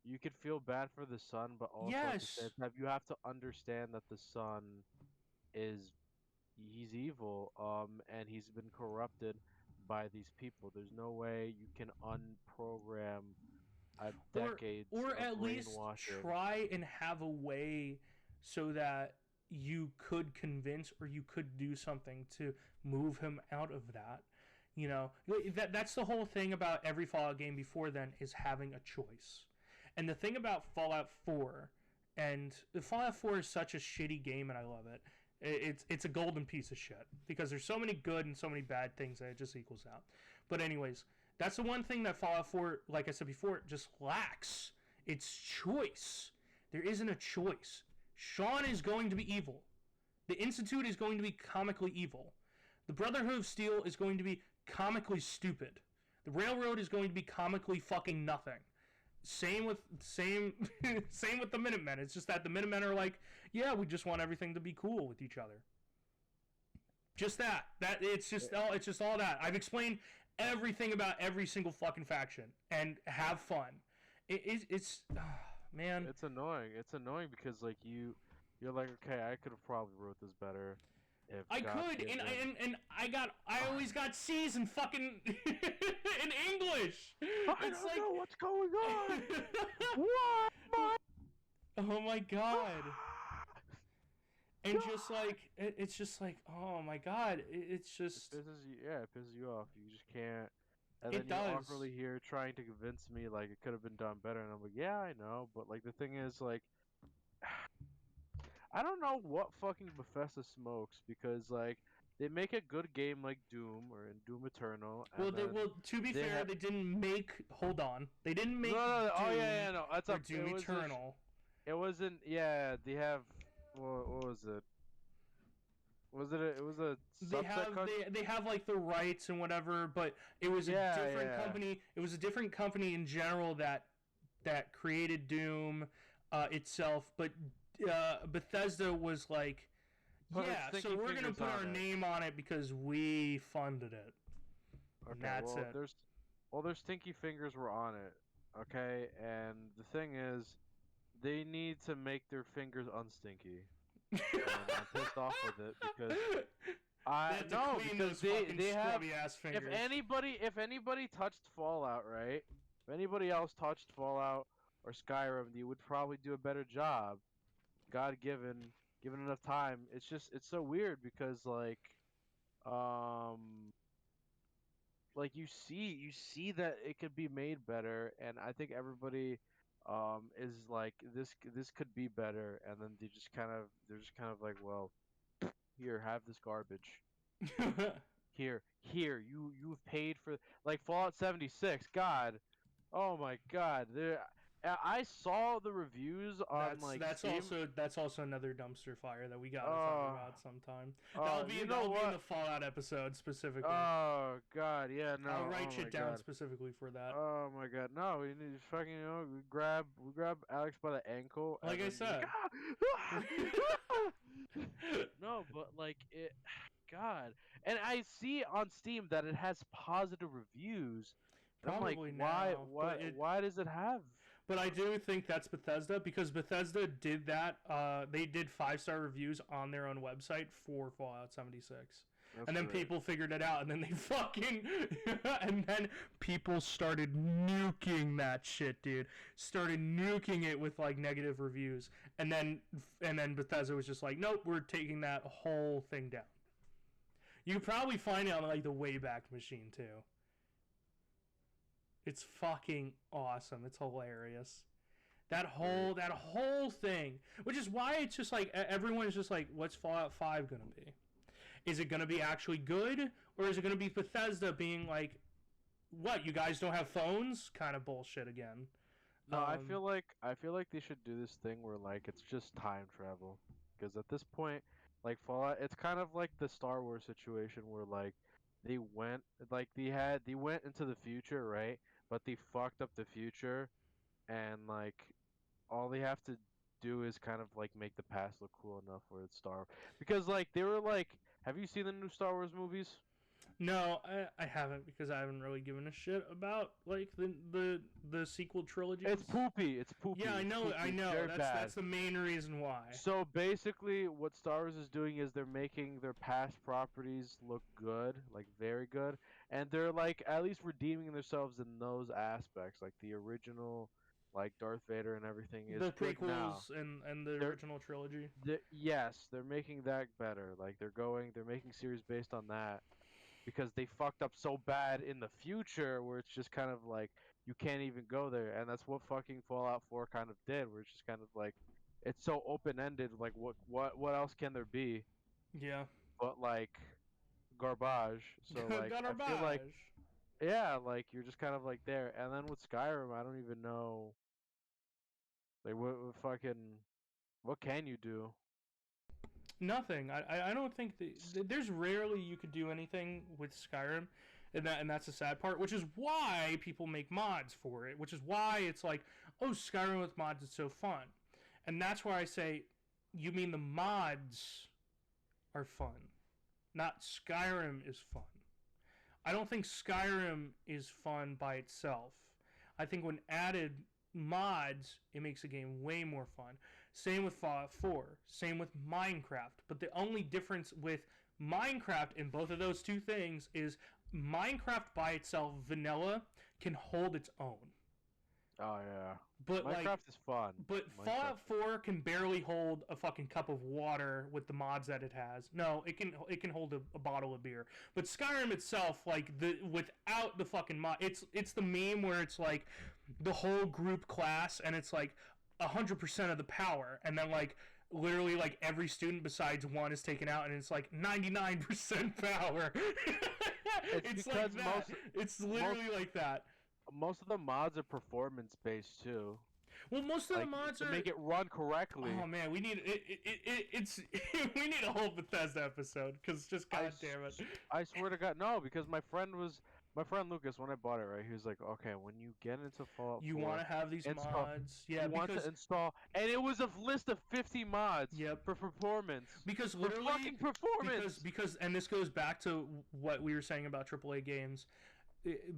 You could feel bad for the son, but also at the same time, you have to understand that the son he's evil, and he's been corrupted by these people. There's no way you can unprogram a decades or of at least brainwashing. try and have a way so that you could convince, or you could do something to move him out of that. You know, that's the whole thing about every Fallout game before then, is having a choice. And the thing about Fallout 4, and Fallout 4 is such a shitty game, and I love it. It's a golden piece of shit, because there's so many good and so many bad things that it just equals out. But anyways, that's the one thing that Fallout 4, like I said before, just lacks. It's choice. There isn't a choice. Sean is going to be evil. The Institute is going to be comically evil. The Brotherhood of Steel is going to be comically stupid. The Railroad is going to be comically fucking nothing. Same with the Minutemen. It's just that the Minutemen are like, yeah, we just want everything to be cool with each other. Just that. It's just all that. I've explained everything about every single fucking faction, and have fun. It's man. It's annoying. It's annoying because like you're like, okay, I could have probably wrote this better. I could, and I always got C's in fucking in English. I don't know what's going on. What? Oh my god. And just like it's just like, oh my god, it's just it pisses you off. You just can't. And then you're awkwardly here trying to convince me like it could have been done better, and I'm like, yeah, I know, but like the thing is like, I don't know what fucking Bethesda smokes, because like they make a good game like Doom or in Doom Eternal, Well, and then to be they fair, have they didn't make. Hold on, they didn't no, make no, no, oh yeah, Doom yeah, no, it's or a Doom Eternal. it wasn't, yeah, they have what was it? It was a subset cut. They have like the rights and whatever, but it was a Yeah, different yeah. company. It was a different company in general that created Doom itself. But Bethesda was like, Put its yeah, so stinky we're gonna fingers put our on it. name on it because we funded it, and Okay, that's it. their stinky fingers were on it. Okay, and the thing is, they need to make their fingers unstinky, and I'm pissed off with it because They I have to no clean because those fucking they have scrubby ass fingers. if anybody touched Fallout, right? If anybody else touched Fallout or Skyrim, you would probably do a better job. God given enough time. It's so weird because um like you see that it could be made better, and I think everybody is like this could be better, and then they're just kind of like, well, here, have this garbage. Here, you've paid for like Fallout 76. God, oh my God, I saw the reviews on like Steam. That's also another dumpster fire that we gotta talk Oh, about sometime. you know That'll be in the what? Fallout episode specifically. Oh God, yeah, I'll no, oh write my shit down God. specifically for that. Oh my God, no! We need to fucking, we grab Alex by the ankle, Like and I then just like, said. no, but like it, God, and I see on Steam that it has positive reviews, and I'm like, Probably now, why does it have? but I do think that's Bethesda because Bethesda did that. They did 5-star reviews on their own website for Fallout 76. And That's then right. people figured it out, and then they fucking, and then people started nuking that shit, dude. Started nuking it with like negative reviews, and then Bethesda was just like, nope, we're taking that whole thing down. You could probably find it on like the Wayback Machine too. It's fucking awesome. It's hilarious. That whole thing, which is why it's just like everyone's just like, what's Fallout 5 gonna be? Is it gonna be actually good, or is it gonna be Bethesda being like, what, you guys don't have phones? Kind of bullshit again. No, I feel like they should do this thing where like it's just time travel, because at this point, like Fallout, it's kind of like the Star Wars situation where like they went into the future, right? But they fucked up the future, and like all they have to do is kind of like make the past look cool enough where it's because like they were like, have you seen the new Star Wars movies? No, I haven't because I haven't really given a shit about like the sequel It's trilogies. poopy. It's poopy. Yeah, It's poopy. I It's know. very bad. That's the main reason why. So basically, what Star Wars is doing is they're making their past properties look good, like very good, and they're like at least redeeming themselves in those aspects, like the original, like Darth Vader and everything is The good now. prequels and the They're, original trilogy. yes, they're making that better. Like they're making series based on that because they fucked up so bad in the future where it's just kind of like you can't even go there, and that's what fucking Fallout 4 kind of did, where it's just kind of like it's so open ended, like what else can there be Yeah. but like garbage. So like I feel like, Garbage. yeah, like you're just kind of like there, and then with Skyrim I don't even know like what fucking what can you do? Nothing. I don't think there's rarely you could do anything with Skyrim, and that's the sad part. Which is why people make mods for it. Which is why it's like, oh, Skyrim with mods is so fun, and that's why I say, you mean the mods are fun, not Skyrim is fun. I don't think Skyrim is fun by itself. I think when added mods, it makes the game way more fun. Same with Fallout 4. Same with Minecraft. But the only difference with Minecraft in both of those two things is Minecraft by itself, vanilla, can hold its own. Oh yeah, But like, Minecraft is fun. but Minecraft. Fallout 4 can barely hold a fucking cup of water with the mods that it has. No, it can hold a bottle of beer. But Skyrim itself, like the without the fucking mod, it's the meme where it's like the whole group class and it's like 100% of the power, and then like literally like every student besides one is taken out, and it's like 99% power. It's like because that. It's literally like that. most of the mods are performance based too. Well, most of the Like mods to are. make it run correctly. Oh man, we need it's we need a whole Bethesda episode because just I, goddamn it. I swear to God, no, because my friend Lucas when I bought it, right? He was like, okay, when you get into Fallout You 4, want to have these install. mods, yeah, You want to because install, and it was a list of 50 mods yep, for performance. because For literally fucking performance. because and this goes back to what we were saying about AAA games.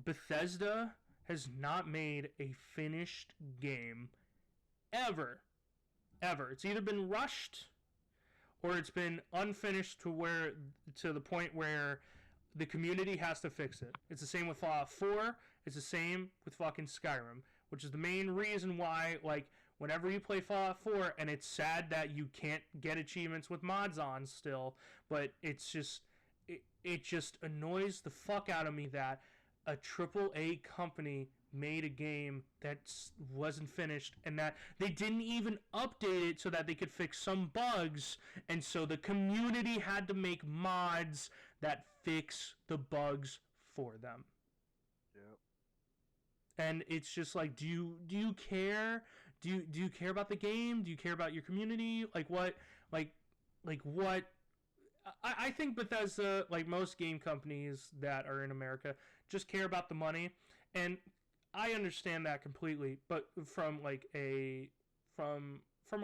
Bethesda has not made a finished game ever. It's either been rushed or it's been unfinished to the point where the community has to fix it. It's the same with Fallout 4. It's the same with fucking Skyrim, which is the main reason why, like, whenever you play Fallout 4, and it's sad that you can't get achievements with mods on still, but it's just it just annoys the fuck out of me that a AAA company made a game that wasn't finished and that they didn't even update it so that they could fix some bugs, and so the community had to make mods that fix the bugs for them. Yep. And it's just like, do you care? Do you care about the game? Do you care about your community? Like what? Like what? I think Bethesda, like most game companies that are in America, just care about the money, and I understand that completely. But from a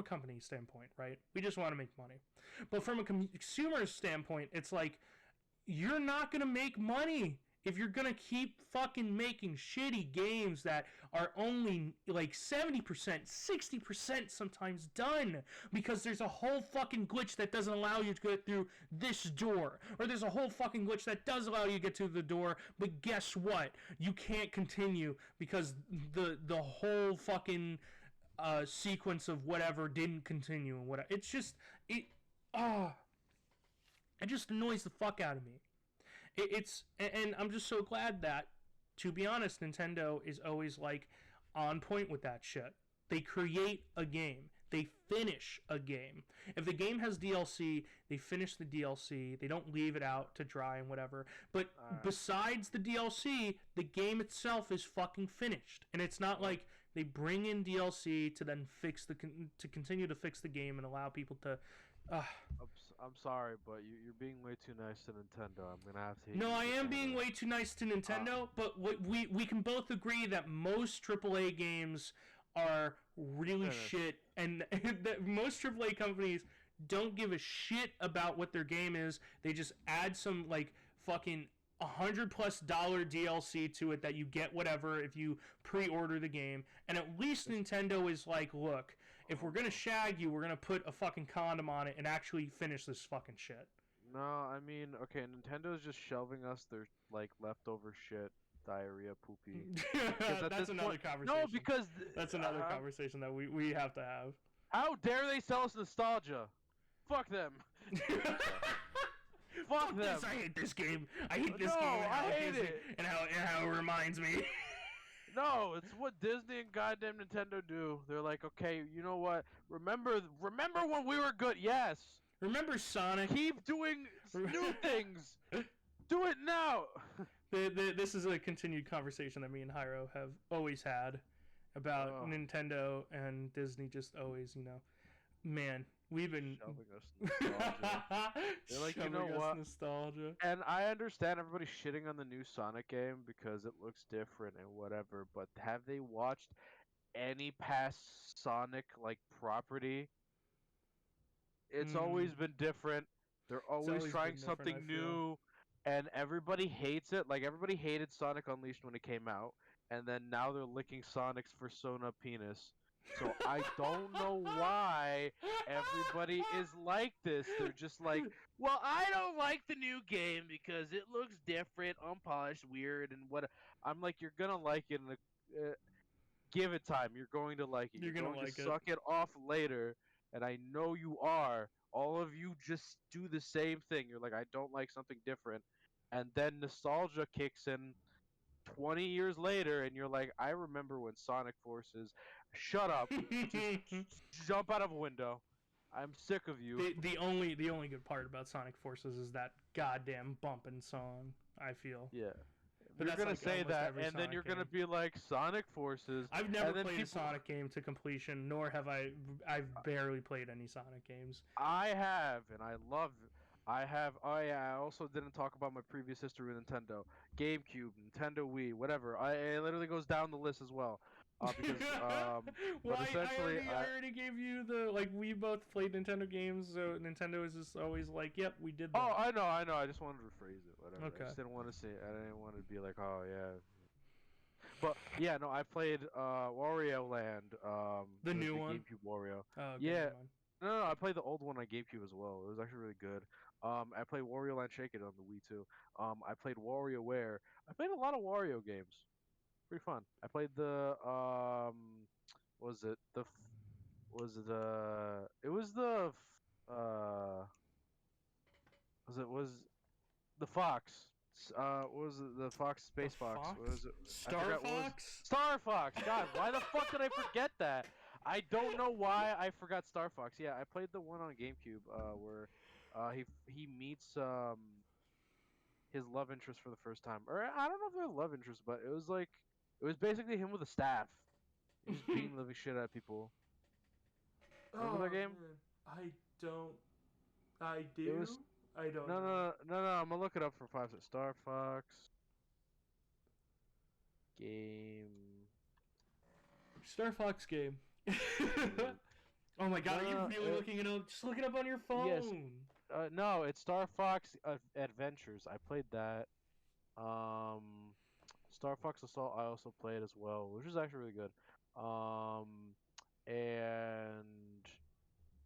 company standpoint, right? We just want to make money. But from a consumer standpoint, it's like you're not gonna make money if you're gonna keep fucking making shitty games that are only like 70%, 60% sometimes done because there's a whole fucking glitch that doesn't allow you to get through this door, or there's a whole fucking glitch that does allow you to get to the door, but guess what? You can't continue because the whole fucking sequence of whatever didn't continue and whatever. It's just it just annoys the fuck out of me. And I'm just so glad that, to be honest, Nintendo is always like on point with that shit. They create a game. They finish a game. If the game has DLC, they finish the DLC. They don't leave it out to dry and whatever. But besides the DLC, the game itself is fucking finished. And it's not like they bring in DLC to then to continue to fix the game and allow people to. I'm sorry, but you're being way too nice to Nintendo. I'm gonna have to. No, I am being way too nice to Nintendo, but we can both agree that most AAA games are really shit, and that most AAA companies don't give a shit about what their game is. They just add some like fucking $100+ DLC to it that you get whatever if you pre-order the game. And at least Nintendo is like, look, if we're gonna shag you, we're gonna put a fucking condom on it and actually finish this fucking shit. No, I mean, okay, Nintendo's just shelving us their like leftover shit, diarrhea, poopy. That's another conversation. No, because that's another conversation that we have to have. How dare they sell us nostalgia? Fuck them. Fuck them. This, I hate this game. I hate this No, game. And I hate it. And how it reminds me. No, it's what Disney and goddamn Nintendo do. They're like, okay, you know what? Remember when we were good? Yes. Remember Sonic? Keep doing new things. Do it now. This is a continued conversation that me and Jairo have always had about Nintendo and Disney. Just always, man, we've been shoving us nostalgia. They're like, you know what? Nostalgia. And I understand everybody's shitting on the new Sonic game because it looks different and whatever. But have they watched any past Sonic like property? It's always been different. They're always trying something new, and everybody hates it. Like everybody hated Sonic Unleashed when it came out, and then now they're licking Sonic's Persona penis. So I don't know why everybody is like this. They're just like, well, I don't like the new game because it looks different, unpolished, weird, and what. I'm like, you're gonna like it. Give it time. You're going to like it. You're going to suck it off later. And I know you are. All of you just do the same thing. You're like, I don't like something different. And then nostalgia kicks in 20 years later, and you're like, I remember when Sonic Forces... Shut up. Just jump out of a window. I'm sick of you. The only good part about Sonic Forces is that goddamn bumping song, I feel. Yeah. But You're that's gonna like say almost that, every and then Sonic you're gonna game. be like Sonic Forces. I've never and then played a people, Sonic game to completion, nor have I've barely played any Sonic games. I have, and I love. I have. Oh yeah. I also didn't talk about my previous history with Nintendo, GameCube, Nintendo Wii, whatever. It literally goes down the list as well. Because Well, but essentially, I already gave you the like we both played Nintendo games, so Nintendo is just always like, "Yep, we did Oh, that." I know. I just wanted to rephrase it. Whatever. I Okay. just didn't want to say. I didn't want to be like, oh yeah. But yeah, no. I played Wario Land. The new The one. GameCube Wario. Oh, okay, Yeah. never mind. No, I played the old one on GameCube as well. It was actually really good. I played Wario Land Shake It on the Wii too. I played WarioWare. I played a lot of Wario games. Pretty fun. I played the was it the was it it was the was the Fox. What was it? The Fox The Space Fox? What Fox? was it? I Star forgot. What was Fox? Star Fox? God, why the fuck did I forget that? I don't know why I forgot Star Fox. Yeah, I played the one on GameCube, where, he meets his love interest for the first time, or I don't know if they're love interest, but it was like it was basically him with a staff. He just beating the living shit out of people. Remember that Oh game? man, I don't. I It was do. I don't no, know. no, no, no, no. I'm gonna look it up for 5 seconds. Star Fox game. Star Fox game. Game. Oh my god, No, are you no, really looking it up? Just look it up on your yes. phone. No, it's Star Fox Adventures. I played that. Um, Star Fox Assault I also played as well, which was actually really good. And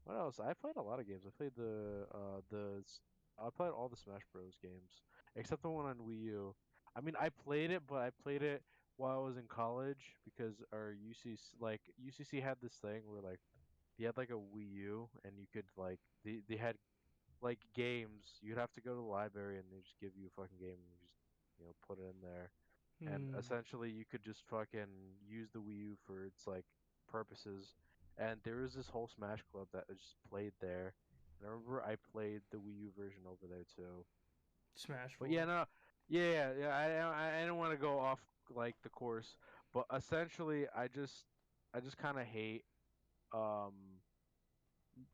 what else? I played a lot of games. I played I played all the Smash Bros. Games except the one on Wii U. I mean, I played it, but I played it while I was in college because our UCC had this thing where like they had like a Wii U and you could like they had like games. You'd have to go to the library and they just give you a fucking game and you just put it in there. And Hmm. essentially you could just fucking use the Wii U for its like purposes. And there was this whole Smash Club that was just played there. And I remember I played the Wii U version over there too. Smash But yeah, 4. no, yeah. I didn't want to go off like the course, but essentially I just kind of hate um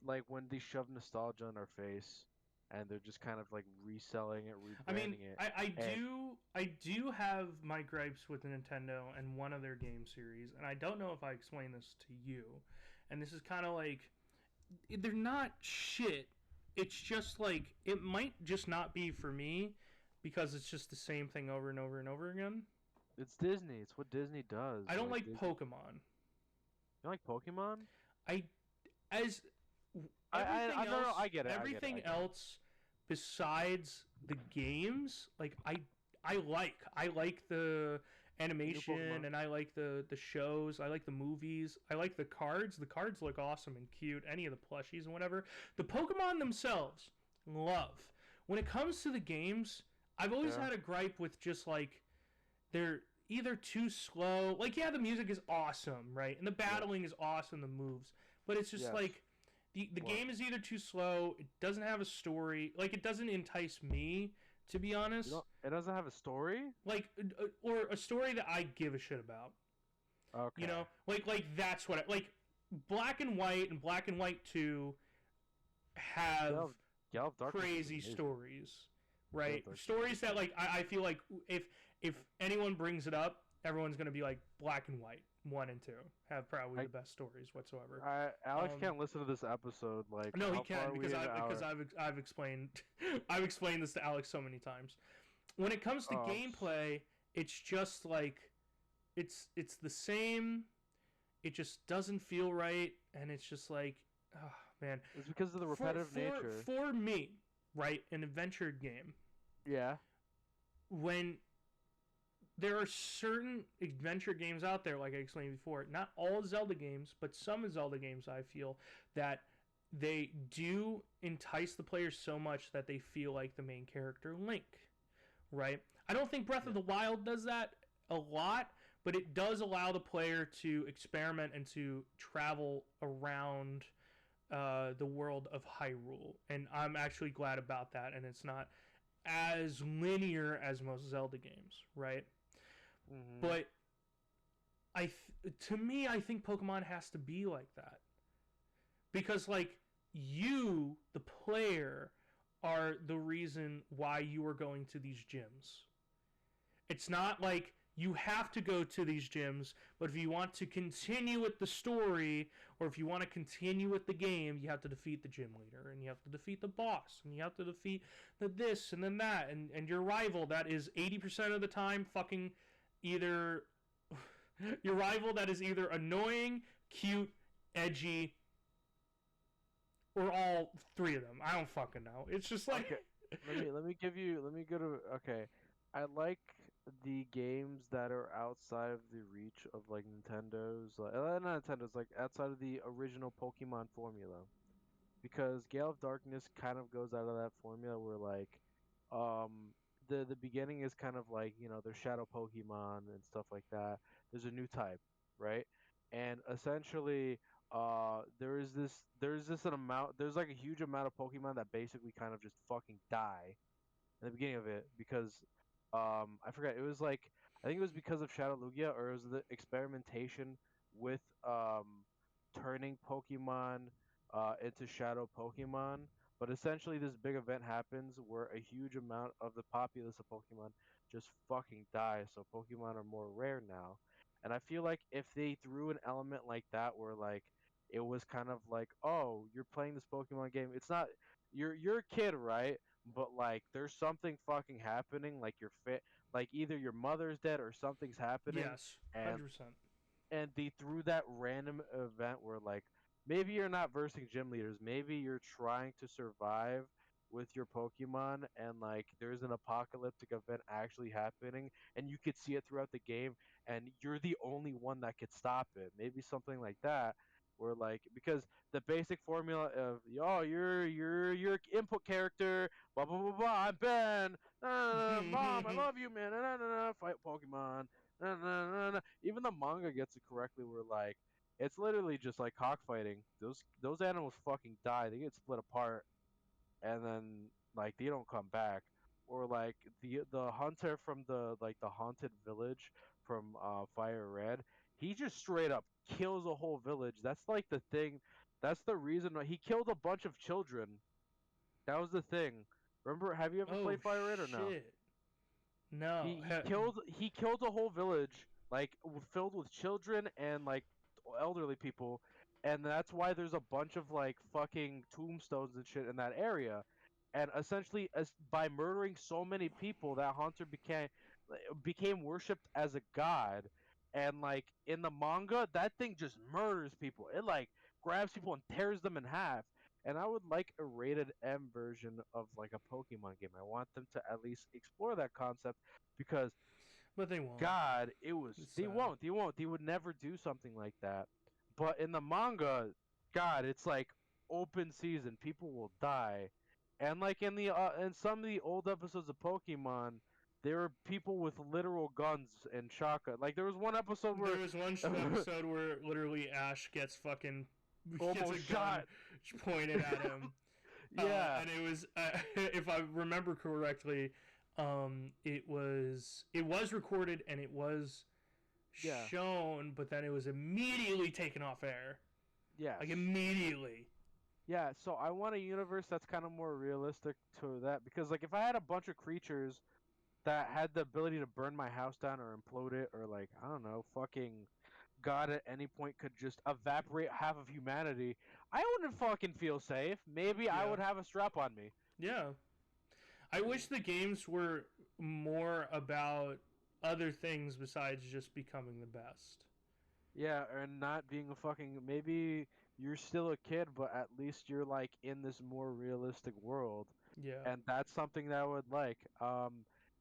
like when they shove nostalgia in our face and they're just kind of like reselling it, I mean, rebranding it. And I do have my gripes with Nintendo and one of their game series, and I don't know if I explained this to you. And this is kind of like they're not shit. It's just like it might just not be for me because it's just the same thing over and over and over again. it's Disney. It's what Disney I does. don't Like like Disney. Pokemon. You like Pokemon? I as I everything no, no, else I get it. I get it. I everything get it. else besides the games, like I like the The new animation, Pokemon. and I like the shows, I like the movies, I like the cards look awesome and cute, any of the plushies and whatever. The Pokemon themselves, love. When it comes to the games, I've always Yeah. had a gripe with just like they're either too slow. Like, yeah, the music is awesome, right? And the Yes. battling is awesome, the moves. But it's just Yes. like the What? game is either too slow, it doesn't have a story, like it doesn't entice me, to be You honest. don't. It doesn't have a story. Like or a story that I give a shit about. You Okay. know? Like that's what I like. Black and White and Black and White 2 Gale have of, Gale of Darkness was crazy amazing. stories, Gale of right? Darkness was Stories that like I feel like if anyone brings it up, everyone's gonna be like Black and White 1 and 2 have probably the amazing. best stories whatsoever. Alex Um, can't listen to this episode. Like, no, he how far can are we into because our? I've explained I've explained this to Alex so many times. When it comes to Oh, gameplay, it's just like it's the same. It just doesn't feel right, and it's just like, oh man, it's because of the repetitive nature. for me, right, an adventure game, Yeah. when there are certain adventure games out there, like I explained before, not all Zelda games, but some Zelda games, I feel that they do entice the players so much that they feel like the main character Link, right? I don't think Breath of Yeah. the Wild does that a lot, but it does allow the player to experiment and to travel around the world of Hyrule, and I'm actually glad about that. And it's not as linear as most Zelda games, right? Hmm. But to me, I think Pokemon has to be like that because, like, you, the player, are the reason why you are going to these gyms. It's not like you have to go to these gyms, but if you want to continue with the story or if you want to continue with the game, you have to defeat the gym leader and you have to defeat the boss and you have to defeat the this and then that and your rival that is 80% of the time fucking either your rival that is either annoying, cute, edgy, or all three of them. I don't fucking know. It's just like Okay, let me go to okay. I like the games that are outside of the reach of like Nintendo's, like not Nintendo's, like outside of the original Pokemon formula. Because Gale of Darkness kind of goes out of that formula where like um the beginning is kind of like, there's shadow Pokemon and stuff like that. There's a new type, right? And essentially there's like a huge amount of Pokemon that basically kind of just fucking die in the beginning of it because I forget, it was like, I think it was because of Shadow Lugia, or it was the experimentation with turning Pokemon into Shadow Pokemon. But essentially this big event happens where a huge amount of the populace of Pokemon just fucking die, so Pokemon are more rare now. And I feel like if they threw an element like that where like it was kind of like, oh, you're playing this Pokemon game, it's not, you're a kid, right? But like there's something fucking happening, like you're fit, like either your mother's dead or something's happening, yes, and 100%. they threw that random event where like maybe you're not versing gym leaders, maybe you're trying to survive with your Pokemon, and like there's an apocalyptic event actually happening and you could see it throughout the game and you're the only one that could stop it. Maybe something like that, where like, because the basic formula of, oh, you're input character, blah blah blah blah, I'm Ben, mom I love you man, fight Pokemon, even the manga gets it correctly where like it's literally just like cockfighting. Those animals fucking die. They get split apart and then like they don't come back. Or like the hunter from the haunted village from Fire Red, he just straight up kills a whole village. That's like the thing. That's the reason why he killed a bunch of children. That was the thing. Remember, have you ever Oh played Fire Red or no? shit. No. He killed a whole village like filled with children and like elderly people, and that's why there's a bunch of like fucking tombstones and shit in that area. And essentially, as by murdering so many people, that hunter became worshipped as a god. And like in the manga, that thing just murders people. It like grabs people and tears them in half. And I would like a rated M version of like a Pokemon game. I want them to at least explore that concept because But they won't. God, it was It's they sad. won't, they won't, they would never do something like that. But in the manga, God, it's like open season, people will die. And like in some of the old episodes of Pokemon, there were people with literal guns and shotgun. Like there was one episode There where was one episode where literally Ash gets fucking gets almost a gun shot. pointed at him, Yeah, and it was if I remember correctly, it was recorded and it was yeah, shown, but then it was immediately taken off air, like yes. immediately. Yeah, so I want a universe that's kind of more realistic to that, because like if I had a bunch of creatures that had the ability to burn my house down or implode it, or like, I don't know, fucking God at any point could just evaporate half of humanity, I wouldn't fucking feel safe. Maybe I Yeah, would have a strap on me. yeah. I wish the games were more about other things besides just becoming the best. Yeah, and not being a fucking, maybe you're still a kid, but at least you're like in this more realistic world. Yeah, And that's something that I would like.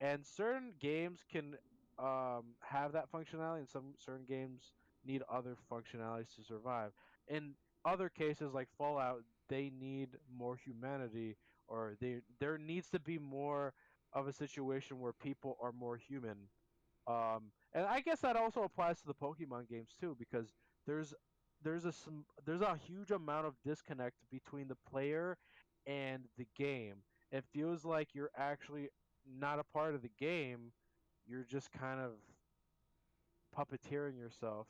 And certain games can have that functionality, and some certain games need other functionalities to survive. In other cases, like Fallout, they need more humanity, or there needs to be more of a situation where people are more human. And I guess that also applies to the Pokemon games too, because there's there's a huge amount of disconnect between the player and the game. It feels like you're actually not a part of the game. You're just kind of puppeteering yourself,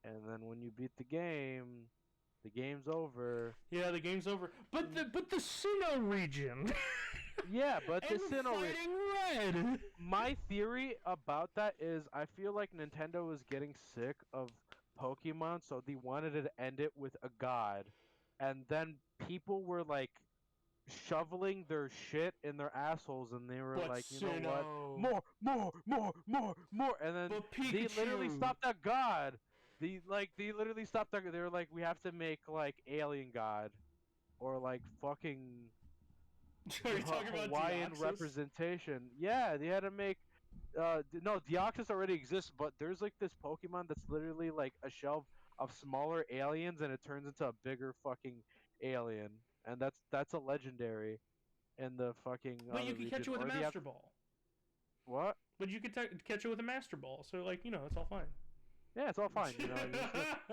and then when you beat the game's over. Yeah, the game's over. But the Sinnoh region Yeah, but the and Sinnoh. fighting Red. My theory about that is I feel like Nintendo was getting sick of Pokemon, so they wanted to end it with a god. And then people were like shoveling their shit in their assholes and they were But like, you know what? Sinnoh. More. And then But they literally Pikachu. stopped that god. They literally stopped that. They were like, we have to make like Alien God or like fucking Are you talking about Hawaiian Deoxys? representation. Yeah, they had to make. No, Deoxys already exists, but there's like this Pokemon that's literally like a shell of smaller aliens, and it turns into a bigger fucking alien, and that's a legendary in the fucking But you other could catch region. it with a Or they have Master Ball. what? But you could catch it with a Master Ball. So like it's all fine. Yeah, it's all fine. You know,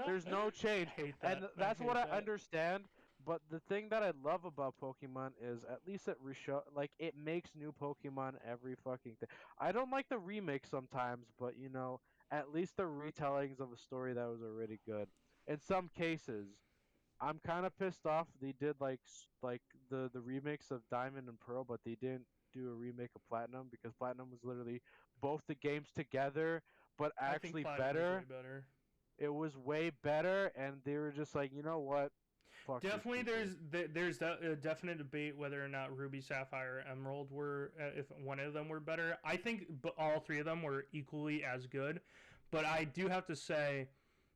there's no I change, hate that. and I that's what hate I that. understand. But the thing that I love about Pokemon is at least it makes new Pokemon every fucking thing. I don't like the remakes sometimes, but you know, at least the retellings of a story that was already good. In some cases, I'm kind of pissed off they did like the remakes of Diamond and Pearl, but they didn't do a remake of Platinum because Platinum was literally both the games together, but I think actually Platinum was way better. better. It was way better, and they were just like, you know what? Fuck these Definitely, people. there's a definite debate whether or not Ruby, Sapphire, Emerald were if one of them were better. I think all three of them were equally as good, but I do have to say,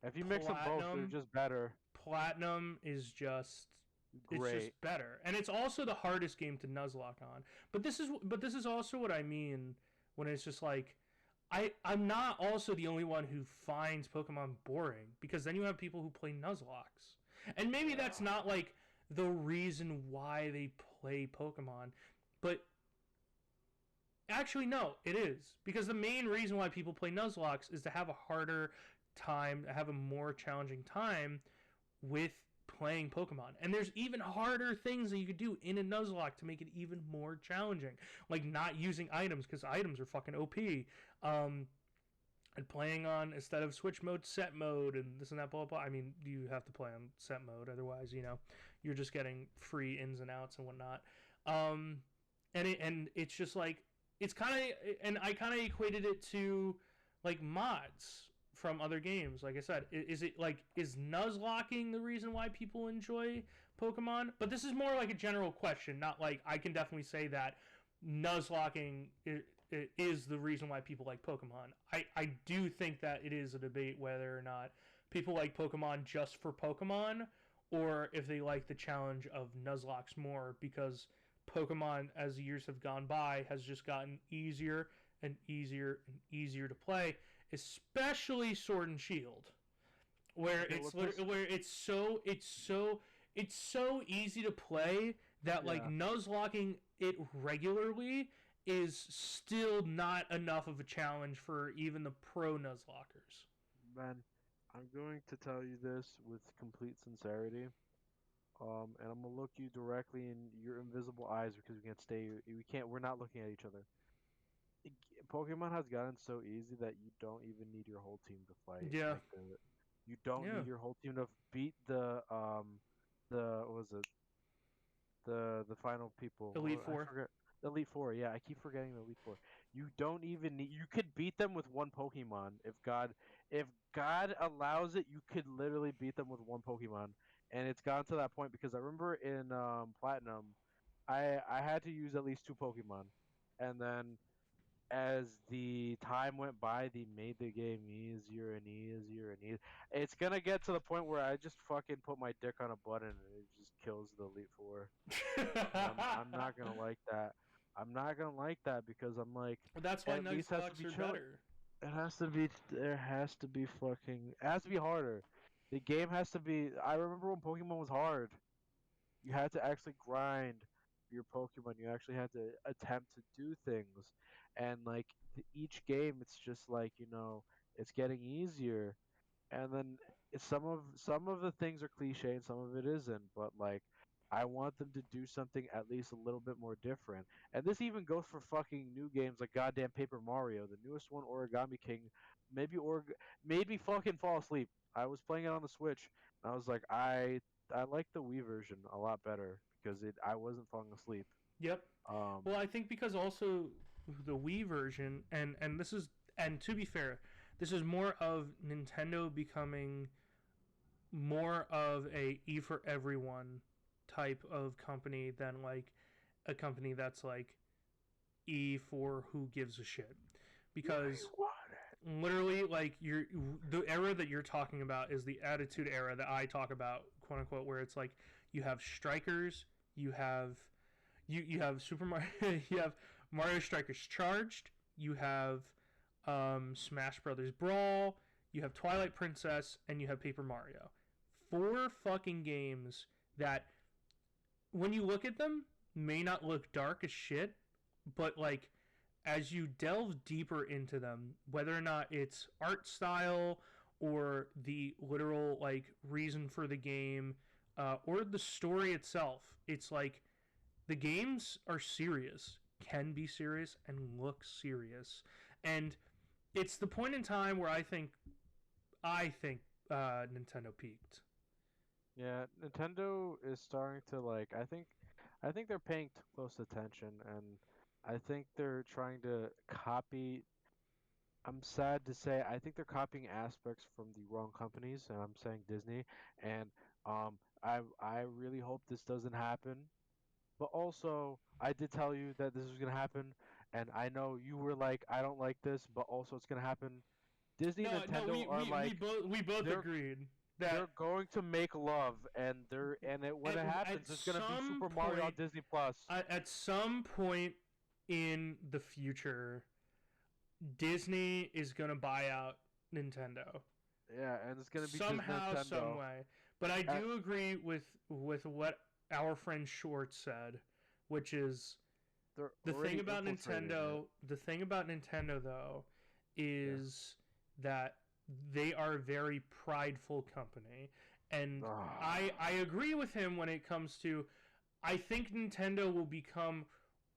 If you mix them both, they're Platinum just better. Platinum is just it's Great. just better, and it's also the hardest game to Nuzlocke on. But this is also what I mean when it's just like I'm not also the only one who finds Pokemon boring because then you have people who play Nuzlocks. And maybe that's Yeah. not like the reason why they play Pokemon, but actually no, it is. Because the main reason why people play Nuzlocks is to have a harder time, have a more challenging time with playing Pokemon. And there's even harder things that you could do in a Nuzlocke to make it even more challenging. Like not using items, because items are fucking OP. And playing on, instead of switch mode, set mode, and this and that, blah, blah, blah. I mean, you have to play on set mode, otherwise, you're just getting free ins and outs and whatnot. Um, and it's just like, it's kind of, and I kind of equated it to like mods from other games. Like I said, is it like, is Nuzlocking the reason why people enjoy Pokemon? But this is more like a general question, not like I can definitely say that Nuzlocking is the reason why people like Pokemon. I do think that it is a debate whether or not people like Pokemon just for Pokemon or if they like the challenge of Nuzlocks more because Pokemon, as the years have gone by, has just gotten easier and easier and easier to play, especially Sword and Shield, where Okay, it's well, this. where it's so easy to play that like Yeah, Nuzlocking it regularly is still not enough of a challenge for even the pro Nuzlockers. man. I'm going to tell you this with complete sincerity. And I'm gonna look you directly in your invisible eyes because we can't stay. We can't. We're not looking at each other. Pokemon has gotten so easy that you don't even need your whole team to fight. Yeah, Like you don't yeah. need your whole team to beat the what was it the final people. Elite I Four. forget the Elite Four. Yeah, I keep forgetting the Elite Four. You don't even need. You could beat them with one Pokemon if God allows it. You could literally beat them with one Pokemon, and it's gotten to that point because I remember in Platinum, I had to use at least two Pokemon, and then as the time went by, they made the game easier and easier and easier. It's gonna get to the point where I just fucking put my dick on a button and it just kills the Elite Four. And I'm not gonna like that. I'm not gonna like that because I'm like, That's why at least has to Nuzlocks be are chill. better. It has to be. There has to be fucking. It has to be harder. The game has to be. I remember when Pokemon was hard. You had to actually grind your Pokemon. You actually had to attempt to do things, and each game, it's just like it's getting easier, and then some of the things are cliche and some of it isn't, but like I want them to do something at least a little bit more different. And this even goes for fucking new games like goddamn Paper Mario, the newest one, Origami King, maybe made me fucking fall asleep. I was playing it on the Switch, and I was like, I like the Wii version a lot better because it I wasn't falling asleep. Yep. Well, Um, I think because also the Wii version, and this is, and to be fair, this is more of Nintendo becoming more of a E for everyone type of company than like a company that's like E for who gives a shit. Because literally, like, the era that you're talking about is the Attitude Era that I talk about, quote unquote, where it's like you have strikers, you have you have Super Mario, you have Mario Strikers Charged, you have Smash Brothers Brawl, you have Twilight Princess, and you have Paper Mario. Four fucking games that, when you look at them, may not look dark as shit, but like as you delve deeper into them, whether or not it's art style or the literal like reason for the game, or the story itself, it's like the games are serious, can be serious, and look serious, and it's the point in time where I think Nintendo peaked. yeah, Nintendo is starting to like. I think they're paying close attention, and I think they're trying to copy. I'm sad to say, I think they're copying aspects from the wrong companies, and I'm saying Disney. And I really hope this doesn't happen. But also, I did tell you that this was gonna happen, and I know you were like, I don't like this, but also it's gonna happen. Disney and No, no, Nintendo are like we both they're agreed they're that going to make love, and when it at happens, it's gonna be some Super Mario on point Disney Plus. at some point in the future, Disney is gonna buy out Nintendo Yeah, and it's gonna be just somehow, some Nintendo. way. But I Uh, do agree with what our friend Short said, which is they're the thing already about infiltrating it. Nintendo. The thing about Nintendo though Yeah. is that they are a very prideful company, and I Ah. agree with him when it comes to, I think Nintendo will become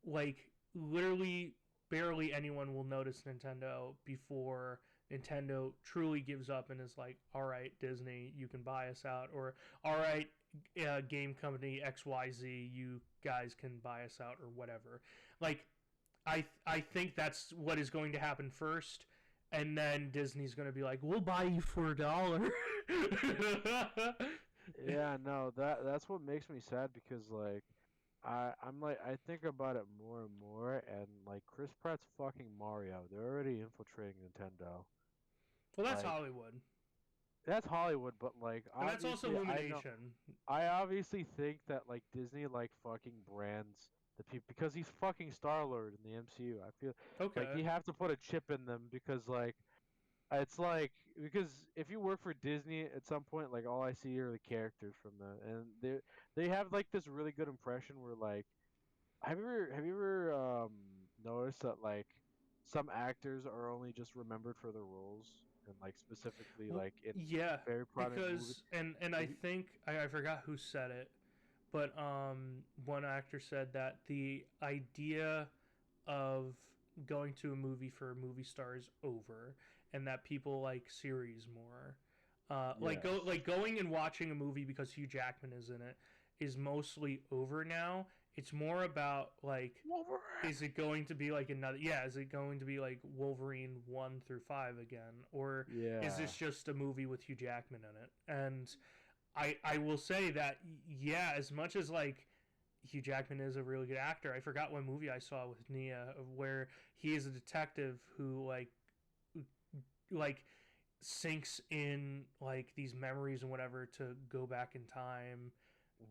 like literally barely anyone will notice Nintendo before Nintendo truly gives up and is like, all right, Disney, you can buy us out, or all right, game company XYZ, you guys can buy us out, or whatever. Like, I think that's what is going to happen first, and then Disney's going to be like, we'll buy you for $1. Yeah, no, that's what makes me sad because like I'm like I think about it more and more and like Chris Pratt's fucking Mario. They're already infiltrating Nintendo. Well, that's Like Hollywood, that's Hollywood, but like and that's also obviously Illumination. I obviously think that like Disney like fucking brands the people because he's fucking Star-Lord in the MCU. I feel like Okay. you have to put a chip in them because like it's like because if you work for Disney at some point, like all I see are the characters from them, and they have like this really good impression where like have you ever noticed that like some actors are only just remembered for their roles and like specifically Well, like in yeah, very prominent movie. because and I Have you, think I forgot who said it, but one actor said that the idea of going to a movie for a movie star is over, and that people like series more. yes. Like going and watching a movie because Hugh Jackman is in it is mostly over now. It's more about like, Wolverine. is it going to be like another, yeah, is it going to be like Wolverine 1 through 5 again, or is Yeah. this just a movie with Hugh Jackman in it? And I will say that, yeah, as much as like Hugh Jackman is a really good actor, I forgot what movie I saw with Nia where he is a detective who like sinks in like these memories and whatever to go back in time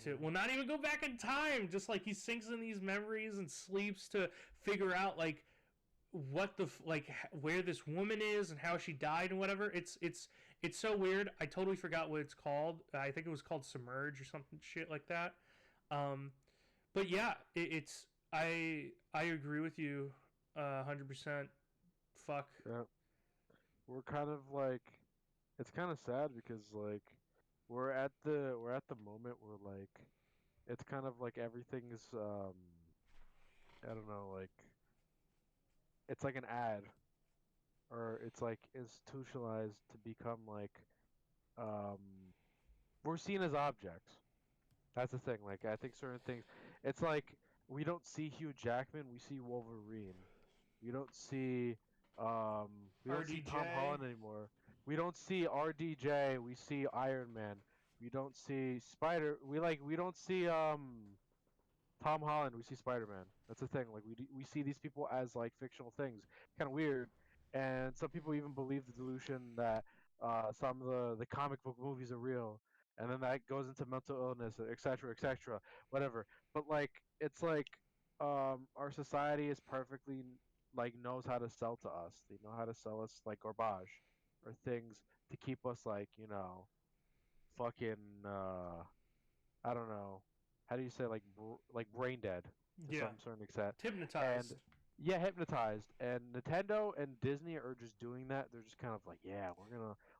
to, Mhm. well, not even go back in time, just like he sinks in these memories and sleeps to figure out like what the like where this woman is and how she died and whatever. It's so weird. I totally forgot what it's called. I think it was called Submerge or something shit like that. um but yeah, it's, I agree with you 100%. Fuck. Yeah. We're kind of like It's kind of sad because like we're at the moment where like it's kind of like everything's I don't know, like it's like an ad, or it's like institutionalized to become like um we're seen as objects. That's the thing. Like I think certain things, it's like we don't see Hugh Jackman, we see Wolverine. We don't see Tom RDJ. Holland anymore. We don't see RDJ, we see Iron Man. We don't see Spider. We don't see Tom Holland, we see Spider-Man. That's the thing. Like we see these people as like fictional things. Kind of weird. And some people even believe the delusion that some of the comic book movies are real, and then that goes into mental illness, etc., etc., whatever. But like it's like our society is perfectly like knows how to sell to us. They know how to sell us like garbage or things to keep us like fucking I don't know. How do you say like brain dead to Yeah. some certain extent, and Hypnotized. yeah, hypnotized. And Nintendo and Disney are just doing that. They're just kind of like, yeah,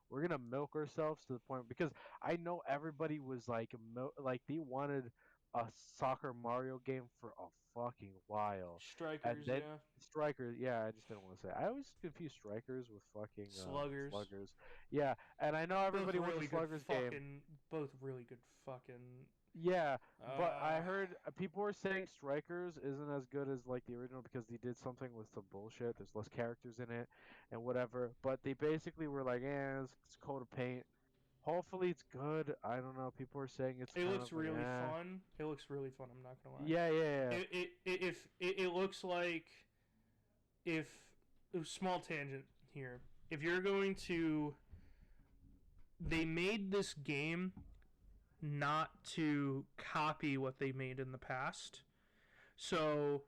we're gonna milk ourselves to the point because I know everybody was like they wanted a soccer Mario game for a fucking while, and Strikers, then yeah. Strikers. Yeah, I just didn't want to say. I always confuse Strikers with fucking Sluggers. Sluggers. Yeah, and I know Both everybody wants a really good Sluggers game. fucking. Both really good fucking. Yeah, but I Uh. heard people were saying Strikers isn't as good as like the original because they did something with some bullshit. There's less characters in it and whatever. But they basically were like, it's coat of paint. Hopefully it's good. I don't know. People are saying it's It kind looks of like, really fun. It looks really fun. I'm not gonna lie. yeah, yeah, It looks like if small tangent here. If you're going to, they made this game not to copy what they made in the past. So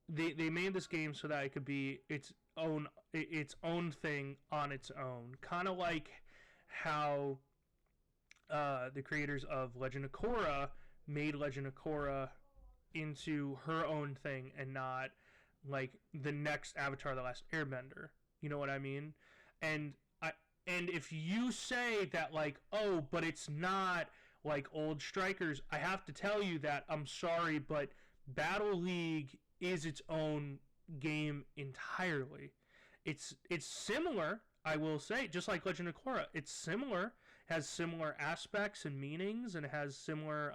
they made this game so that it could be its own thing on its own. Kind of like how the creators of Legend of Korra made Legend of Korra into her own thing and not like the next Avatar: The Last Airbender. You know what I mean? And and if you say that like, oh, but it's not like old Strikers, I have to tell you that I'm sorry, but Battle League is its own game entirely. It's similar, I will say, just like Legend of Korra. It's similar, has similar aspects and meanings, and has similar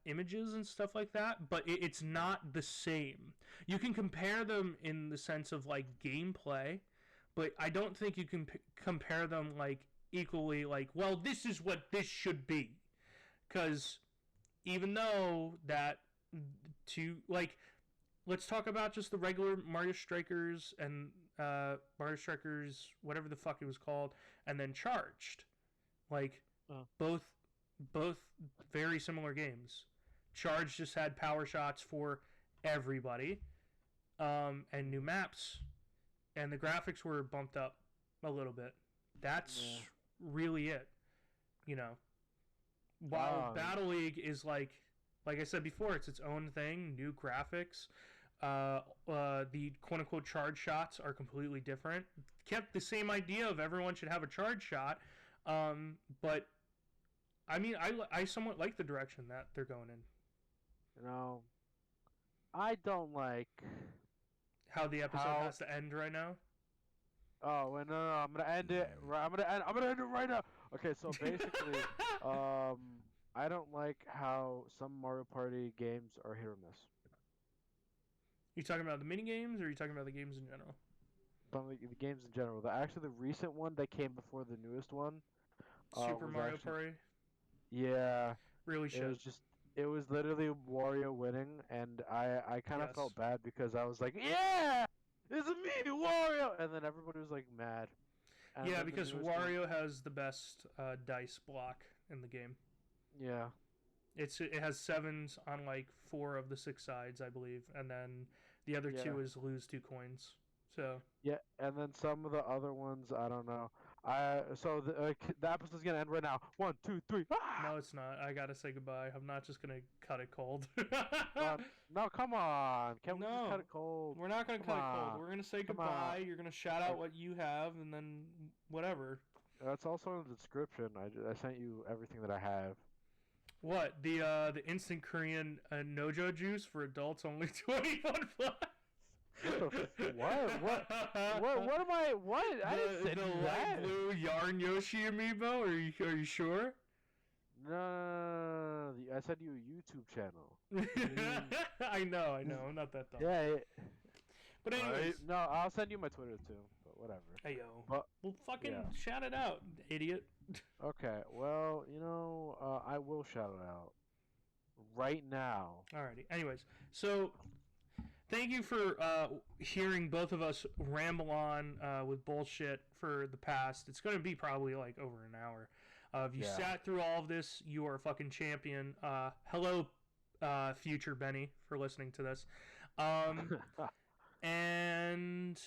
images and stuff like that, but it's not the same. You can compare them in the sense of like gameplay, but I don't think you can compare them like equally. Like, well, this is what this should be, because even though that to like let's talk about just the regular Mario Strikers and Mario Strikers, whatever the fuck it was called, and then Charged. Like yeah. both very similar games. Charged just had power shots for everybody, and new maps, and the graphics were bumped up a little bit. Yeah. That's really it. You know, while Um, Battle League is like I said before, it's its own thing, new graphics. The quote unquote charge shots are completely different. Kept the same idea of everyone should have a charge shot, but I mean, I somewhat like the direction that they're going in. you know, I don't like How the episode how. has to end right now. Oh, wait, no, no, no, I'm gonna end it. I'm gonna end it right now. Okay, so basically, I don't like how some Mario Party games are hit or miss. You talking about the mini games, or are you talking about the games in general? Some of the games in general. The recent one that came before the newest one, Super was Mario actually, Party yeah, really it was shit. just, it was literally Wario winning, and I kind of felt Yes. bad because I was like, yeah, it's me, Wario, and then everybody was like mad, and Yeah, then the because newest one, Wario has the best dice block in the game. yeah, It has sevens on like 4 of the 6 sides, I believe, and then the other two yeah. is lose 2 coins. So Yeah, and then some of the other ones, I don't know. So the episode's gonna end right now. 1, 2, 3. Ah! No, it's not. I gotta say goodbye. I'm not just gonna cut it cold. No, no, come on. Can't we just cut No, it cold? we're not gonna Come cut it cold. on. We're gonna say Come on. goodbye. You're gonna shout out what you have, and then whatever. That's also in the description. I sent you everything that I have. What the instant Korean Nojo juice for adults only 21 plus. What? What am I? What? I didn't say The light that. blue yarn Yoshi amiibo. Are you sure? No, I sent you a YouTube channel. I know. I'm not that dumb. Yeah. But anyways, No, I'll send you my Twitter too. But whatever. hey yo, But well fucking yeah. shout it out, idiot. Okay. Well, I will shout it out right now. Alrighty. Anyways, so thank you for hearing both of us ramble on with bullshit for the past. It's going to be probably like over an hour. If you sat through all of this, you are a fucking champion. Hello, future Benny, for listening to this. And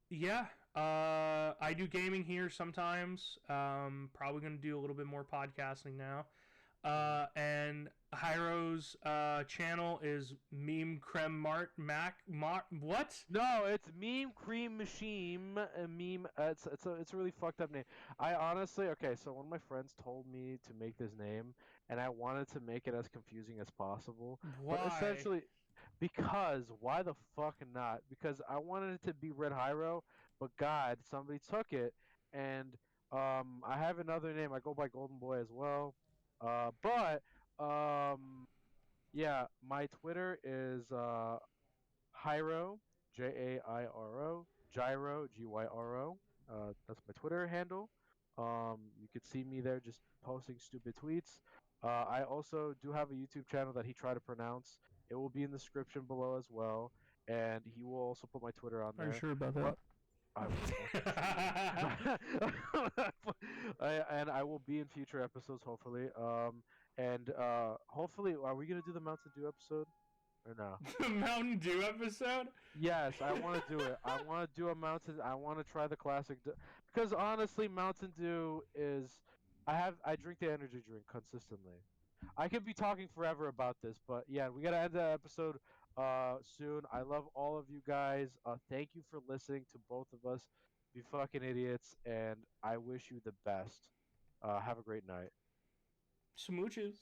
yeah, I do gaming here sometimes. Probably going to do a little bit more podcasting now. And Jairo's channel is Meme Creme what? No, it's Meme Cream Machine. Meme. It's a really fucked up name. I honestly, okay. So one of my friends told me to make this name, and I wanted to make it as confusing as possible. Why? But essentially, because why the fuck not? Because I wanted it to be Red Hyro, but God, somebody took it, and I have another name. I go by Golden Boy as well. But yeah, my Twitter is Jairo, Jairo, Gyro, Gyro. That's my Twitter handle. You could see me there just posting stupid tweets. I also do have a YouTube channel that he tried to pronounce. It will be in the description below as well, and he will also put my Twitter on Are you there. sure about that? But I will and I will be in future episodes, hopefully. And hopefully, are we gonna do the Mountain Dew episode or no? The Mountain Dew episode? Yes, I want to do it. I want to do a Mountain. I want to try the classic because honestly, Mountain Dew is. I drink the energy drink consistently. I could be talking forever about this, but yeah, we gotta end the episode soon. I love all of you guys. Thank you for listening to both of us. You fucking idiots, and I wish you the best. Have a great night. Smooches.